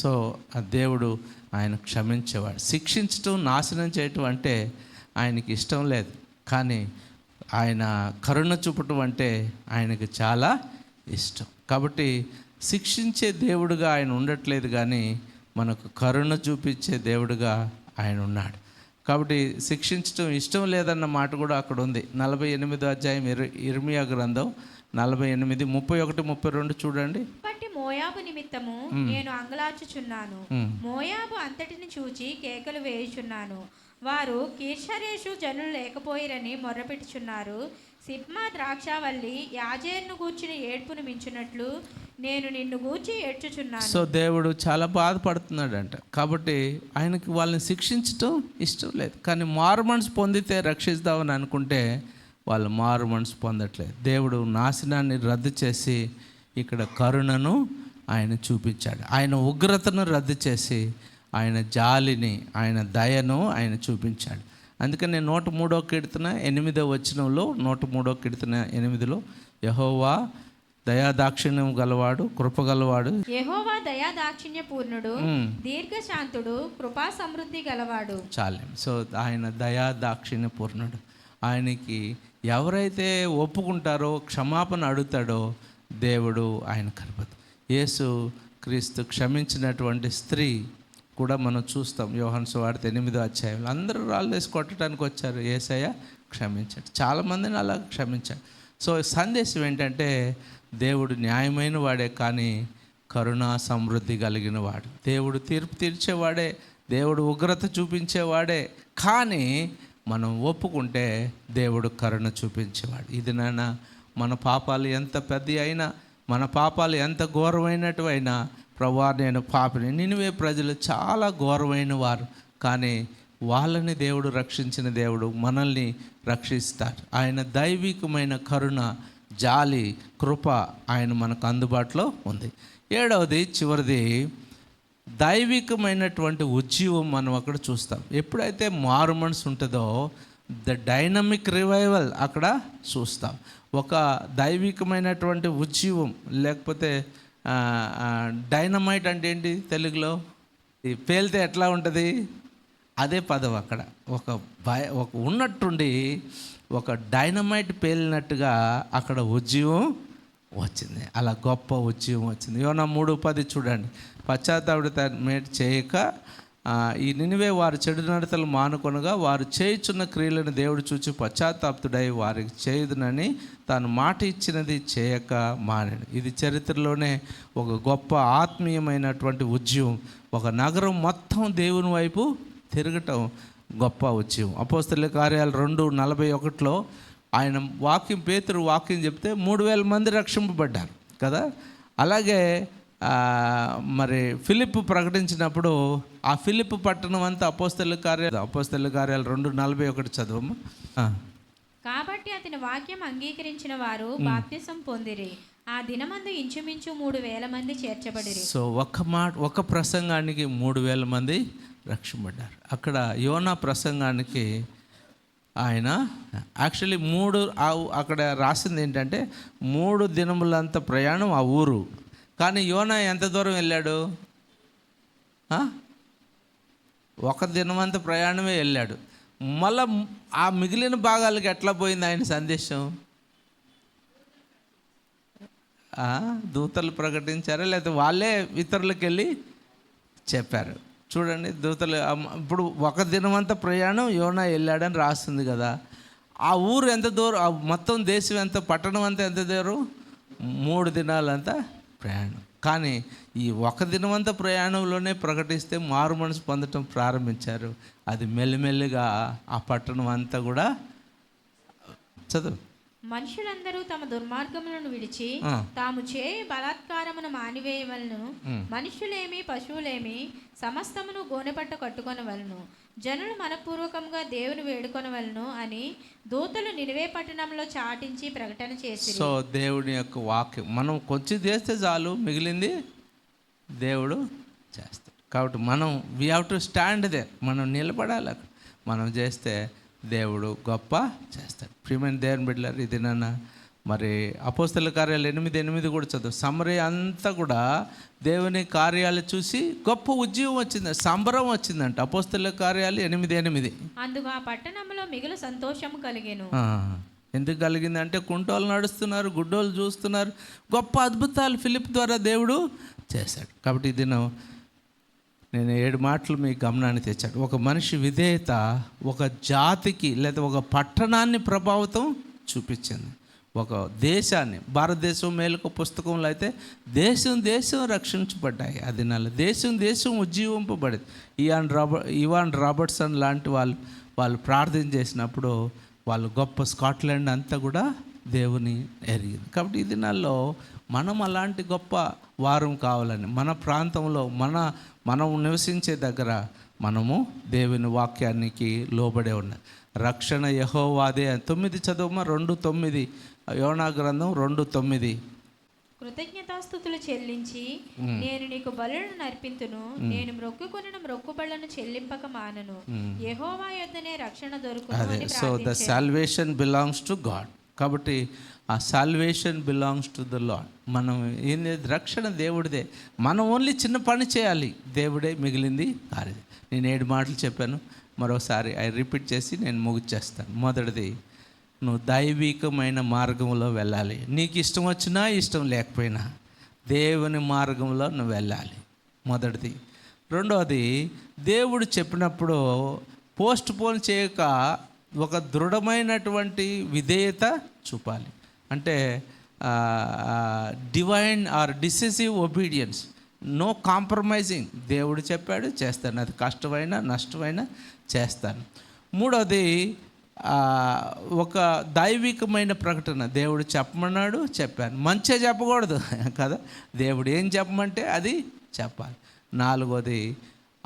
సో ఆ దేవుడు ఆయన క్షమించేవాడు. శిక్షించటం, నాశనం చేయటం అంటే ఆయనకి ఇష్టం లేదు. కానీ ఆయన కరుణ చూపటం అంటే ఆయనకు చాలా ఇష్టం. కాబట్టి శిక్షించే దేవుడుగా ఆయన ఉండట్లేదు, కానీ మనకు కరుణ చూపించే దేవుడుగా ఆయన ఉన్నాడు. కాబట్టి శిక్షించడం ఇష్టం లేదన్న మాట కూడా అక్కడ ఉంది. 48వ అధ్యాయం ఇర్మియా గ్రంథం 48, 31, 32 చూడండి. బట్టి మోయాబు నిమిత్తము నేను అంగలార్చుచున్నాను, మోయాబు అంతటిని చూచి కేకలు వేయుచున్నాను. వారు కీర్షరేషు జనులు లేకపోయిరని మొర్రపెట్టుచున్నారు. సిబ్మా ద్రాక్షావల్లి యాజేరును గూర్చిన ఏడ్పును మించున్నట్లు నేను నిన్ను గూర్చి ఏడ్చుచున్నాను. సో దేవుడు చాలా బాధపడుతున్నాడంట. కాబట్టి ఆయనకి వాళ్ళని శిక్షించటం ఇష్టం లేదు. కానీ మారు మనసు పొందితే రక్షిస్తామని అనుకుంటే వాళ్ళు మారు మనసు పొందట్లేదు. దేవుడు నాశనాన్ని రద్దు చేసి ఇక్కడ కరుణను ఆయన చూపించాడు. ఆయన ఉగ్రతను రద్దు చేసి ఆయన జాలిని, ఆయన దయను ఆయన చూపించాడు. అందుకని 103వ కీర్తన 8వ వచనంలో 103వ కీర్తన 8లో యెహోవా దయాదాక్షిణ్యం గలవాడు, కృపగలవాడు. యెహోవా దయాదాక్షిణ్య పూర్ణుడు, దీర్ఘశాంతుడు, కృపా సమృద్ధి గలవాడు. చాలే. సో ఆయన దయాదాక్షిణ్య పూర్ణుడు. ఆయనకి ఎవరైతే ఒప్పుకుంటారో, క్షమాపణ అడుగుతాడో దేవుడు ఆయన కలపదు. యేసు క్రీస్తు క్షమించినటువంటి స్త్రీ కూడా మనం చూస్తాం. యోహాను సువార్త 8వ అధ్యాయంలో అందరూ రాళ్ళు వేసి కొట్టడానికి వచ్చారు, యేసయ్య క్షమించాడు. చాలామందిని అలా క్షమించాడు. సో సందేశం ఏంటంటే దేవుడు న్యాయమైన వాడే, కానీ కరుణా సమృద్ధి కలిగిన వాడు. దేవుడు తీర్పు తీర్చేవాడే, దేవుడు ఉగ్రత చూపించేవాడే, కానీ మనం ఒప్పుకుంటే దేవుడు కరుణ చూపించేవాడు. ఇది నాన్న మన పాపాలు ఎంత పెద్ద అయినా, మన పాపాలు ఎంత ఘోరమైనటు అయినా ప్రభువా నేను పాపిని. నినివే ప్రజలు చాలా ఘోరమైన వారు, కానీ వాళ్ళని దేవుడు రక్షించిన దేవుడు మనల్ని రక్షిస్తారు. ఆయన దైవికమైన కరుణ, జాలి, కృప ఆయన మనకు అందుబాటులో ఉంది. ఏడవది, చివరిది, దైవికమైనటువంటి ఉజ్జీవం మనం అక్కడ చూస్తాం. ఎప్పుడైతే మారు మనసు ఉంటుందో ద డైనమిక్ రివైవల్ అక్కడ చూస్తాం. ఒక దైవికమైనటువంటి ఉజ్జీవం, లేకపోతే డైనమైట్ అంటే ఏంటి తెలుగులో? ఈ పేలితే ఎట్లా ఉంటుంది, అదే పదం అక్కడ. ఒక ఉన్నట్టుండి ఒక డైనమైట్ పేలినట్టుగా అక్కడ ఉజ్జీవం వచ్చింది. అలా గొప్ప ఉజ్జీవం వచ్చింది. యోనా 3:10 చూడండి. పశ్చాత్తాపడి చేయక ఈ నినివే వారు చెడు నడతలు మానుకొనగా వారు చేయుచున్న క్రియలను దేవుడు చూచి పశ్చాత్తాపుడై వారికి చేయుదునని తాను మాట ఇచ్చినది చేయక మానాడు. ఇది చరిత్రలోనే ఒక గొప్ప ఆత్మీయమైనటువంటి ఉద్యమం. ఒక నగరం మొత్తం దేవుని వైపు తిరగటం గొప్ప ఉద్యమం. అపోస్తలుల కార్యాలు 2:41 ఆయన పేతురు వాక్యం చెప్తే 3,000 మంది రక్షింపబడ్డారు కదా. అలాగే మరి ఫిలిప్ ప్రకటించినప్పుడు ఆ ఫిలిప్ పట్టణం అంతా అపోస్తలుల కార్యాలు 2:41 చదవము. కాబట్టి అతని వాక్యం అంగీకరించిన వారు బాప్తిసం పొందిరి. ఆ దినమందు ఇంచుమించు 3,000 మంది చేర్చబడిరి. సో ఒక ప్రసంగానికి 3,000 మంది రక్షింపబడ్డారు. అక్కడ యోనా ప్రసంగానికి ఆయన యాక్చువల్లీ అక్కడ రాసింది ఏంటంటే 3 దినములంత ప్రయాణం ఆ ఊరు. కానీ యోనా ఎంత దూరం వెళ్ళాడు? 1 దినమంత ప్రయాణమే వెళ్ళాడు. మళ్ళా ఆ మిగిలిన భాగాలకి ఎట్లా పోయింది ఆయన సందేశం? దూతలు ప్రకటించారా, లేకపోతే వాళ్ళే ఇతరులకు వెళ్ళి చెప్పారు? చూడండి, దూతలు ఇప్పుడు 1 దినమంతా ప్రయాణం యోనా వెళ్ళాడని రాస్తుంది కదా. ఆ ఊరు ఎంత దూరం, మొత్తం దేశం ఎంత, పట్టణం అంతా ఎంత దూరం? 3 దినాలంతా ప్రయాణం. కానీ ఈ 1 దినమంతా ప్రయాణంలోనే ప్రకటిస్తే మారు మనసు పొందటం ప్రారంభించారు. అది మెల్లిమెల్లిగా ఆ పట్టణం అంతా కూడా చదువు. మనుషులందరూ తమ దుర్మార్గములను విడిచి తాము చేయి బలాత్కారమును మానివేయవలను. మనుషులేమి పశువులేమి సమస్తమును గోనెపట్ట కట్టుకొనవలను. జనులు మనపూర్వకంగా దేవుని వేడుకొనవలను అని దూతలు నినివే పట్టణంలో చాటించి ప్రకటన చేసి. సో దేవుని యొక్క వాక్యం మనం కొంచెం చేస్తే చాలు, మిగిలింది దేవుడు చేస్తాడు. కాబట్టి మనం we have to stand they, మనం నిలబడాలి. మనం చేస్తే దేవుడు గొప్ప చేస్తాడు. ప్రియమైన దేవుని బిడ్డలారా, ఇది నాన్న మరి అపోస్తలుల కార్యాలు 8:8 కూడా చదువు. సమరయ అంతా కూడా దేవుని కార్యాలు చూసి గొప్ప ఉద్యమం వచ్చింది, సంబరం వచ్చిందంట. అపోస్తలుల కార్యాలు 8:8. అందుకు ఆ పట్టణంలో మిగులు సంతోషం కలిగెను. ఎందుకు కలిగిందంటే కుంటోళ్ళు నడుస్తున్నారు, గుడ్డోళ్ళు చూస్తున్నారు, గొప్ప అద్భుతాలు ఫిలిప్ ద్వారా దేవుడు చేశాడు. కాబట్టి ఇది నేను 7 మాటలు మీ గమనాన్ని తెచ్చాడు. ఒక మనిషి విధేయత ఒక జాతికి లేదా ఒక పట్టణాన్ని ప్రభావితం చూపించింది, ఒక దేశాన్ని. భారతదేశం మేలుకు పుస్తకంలో అయితే దేశం రక్షించబడ్డాయి. అది దేశం ఉజ్జీవింపబడింది. ఇవాన్ రాబర్ట్సన్ లాంటి వాళ్ళు ప్రార్థన చేసినప్పుడు వాళ్ళు గొప్ప స్కాట్లాండ్ అంతా కూడా దేవుని ఎరిగింది. కాబట్టి ఈ దినాల్లో మనం అలాంటి గొప్ప వారం కావాలని మన ప్రాంతంలో మనం నివసించే దగ్గర మనము దేవుని వాక్యానికి లోబడే ఉన్నది. రక్షణ యెహోవాదే. 9 చదువుమా, 2:9. యోనా గ్రంథం 2:9. కృతజ్ఞతాస్తుతులు చెల్లించి నేను నీకు బలులను నర్పింతును. నేను మ్రొక్కుకొనిన మ్రొక్కుబళ్లను చెల్లింపక మానను. యెహోవా యొద్దనే రక్షణ దొరుకును. So the salvation belongs to God. కాబట్టి ఆ salvation belongs to the lord. మనం ఏంది, రక్షణ దేవుడిదే. మనం ఓన్లీ చిన్న పని చేయాలి, దేవుడే మిగిలింది కాదు. నేను 7 మాటలు చెప్పాను, మరోసారి రిపీట్ చేసి నేను ముగిచేస్తాను. మొదటిది, నువ్వు దైవికమైన మార్గంలో వెళ్ళాలి. నీకు ఇష్టం వచ్చినా ఇష్టం లేకపోయినా దేవుని మార్గంలో నువ్వు వెళ్ళాలి, మొదటిది. రెండవది, దేవుడు చెప్పినప్పుడు పోస్ట్ పోన్ చేయక ఒక దృఢమైనటువంటి విధేయత చూపాలి. అంటే divine or decisive obedience, no compromising. దేవుడు చెప్పాడు, చేస్తాను, అది కష్టమైనా నష్టమైనా చేస్తాను. మూడవది, ఒక దైవికమైన ప్రకటన. దేవుడు చెప్పమన్నాడు, చెప్పాను. మంచిగా చెప్పకూడదు కదా, దేవుడు ఏం చెప్పమంటే అది చెప్పాలి. నాలుగోది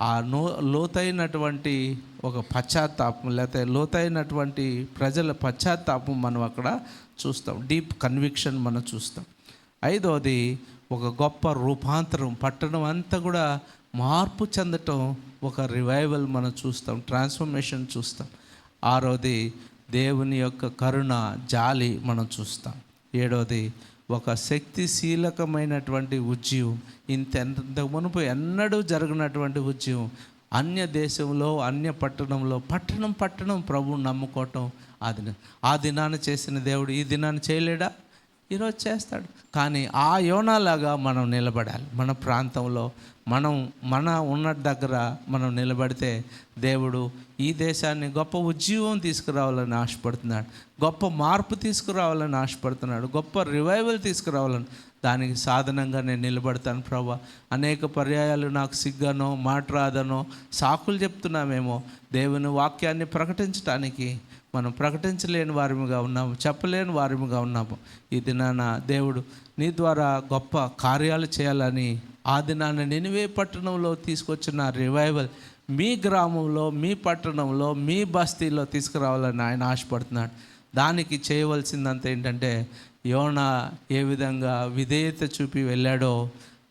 ఆ లోతైనటువంటి ఒక పశ్చాత్తాపం, లేకపోతే లోతైనటువంటి ప్రజల పశ్చాత్తాపం మనం అక్కడ చూస్తాం. డీప్ కన్విక్షన్ మనం చూస్తాం. ఐదోది ఒక గొప్ప రూపాంతరం, పట్టణం అంతా కూడా మార్పు చెందటం, ఒక రివైవల్ మనం చూస్తాం, ట్రాన్స్ఫర్మేషన్ చూస్తాం. ఆరోది దేవుని యొక్క కరుణ, జాలి మనం చూస్తాం. ఏడోది ఒక శక్తిశీలకమైనటువంటి ఉద్యమం, ఇంత మునుపు ఎన్నడూ జరగనటువంటి ఉద్యమం, అన్య దేశంలో, అన్య పట్టణంలో, పట్టణం ప్రభువుని నమ్ముకోవటం. ఆ దినాన్ని చేసిన దేవుడు ఈ దినాన్ని చేయలేడా? ఈరోజు చేస్తాడు. కానీ ఆ యోనాలాగా మనం నిలబడాలి. మన ప్రాంతంలో మన ఉన్న దగ్గర మనం నిలబడితే దేవుడు ఈ దేశాన్ని గొప్ప ఉజ్జీవం తీసుకురావాలని ఆశపడుతున్నాడు, గొప్ప మార్పు తీసుకురావాలని ఆశపడుతున్నాడు, గొప్ప రివైవల్ తీసుకురావాలని. దానికి సాధనంగా నేను నిలబడతాను ప్రభా. అనేక పర్యాయాలు నాకు సిగ్గనో, మాట రాదనో, సాకులు చెప్తున్నామేమో. దేవుని వాక్యాన్ని ప్రకటించడానికి మనం ప్రకటించలేని వారిగా ఉన్నాము, చెప్పలేని వారిగా ఉన్నాము. ఈ దినాన దేవుడు నీ ద్వారా గొప్ప కార్యాలు చేయాలని, ఆ దినాన నినివే పట్టణంలో తీసుకొచ్చిన రివైవల్ మీ గ్రామంలో, మీ పట్టణంలో, మీ బస్తీలో తీసుకురావాలని ఆయన ఆశపడుతున్నాడు. దానికి చేయవలసిందంతా ఏంటంటే, యోనా ఏ విధంగా విధేయత చూపి వెళ్ళాడో,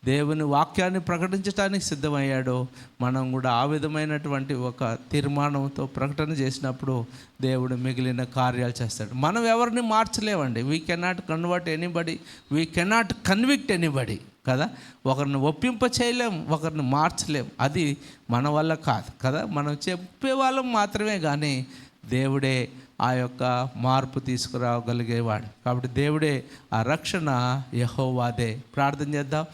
దేవుని వాక్యాన్ని ప్రకటించడానికి సిద్ధమయ్యాడో, మనం కూడా ఆ విధమైనటువంటి ఒక తీర్మానంతో ప్రకటన చేసినప్పుడు దేవుడు మిగిలిన కార్యాలు చేస్తాడు. మనం ఎవరిని మార్చలేమండి. We cannot convert anybody, we cannot convict anybody కదా. ఒకరిని ఒప్పింప చేయలేం, ఒకరిని మార్చలేం. అది మన వల్ల కాదు కదా. మనం చెప్పేవాళ్ళం మాత్రమే, కానీ దేవుడే ఆ యొక్క మార్పు తీసుకురాగలిగేవాడు. కాబట్టి దేవుడే ఆ రక్షణ యెహోవాదే. ప్రార్థన చేద్దాం.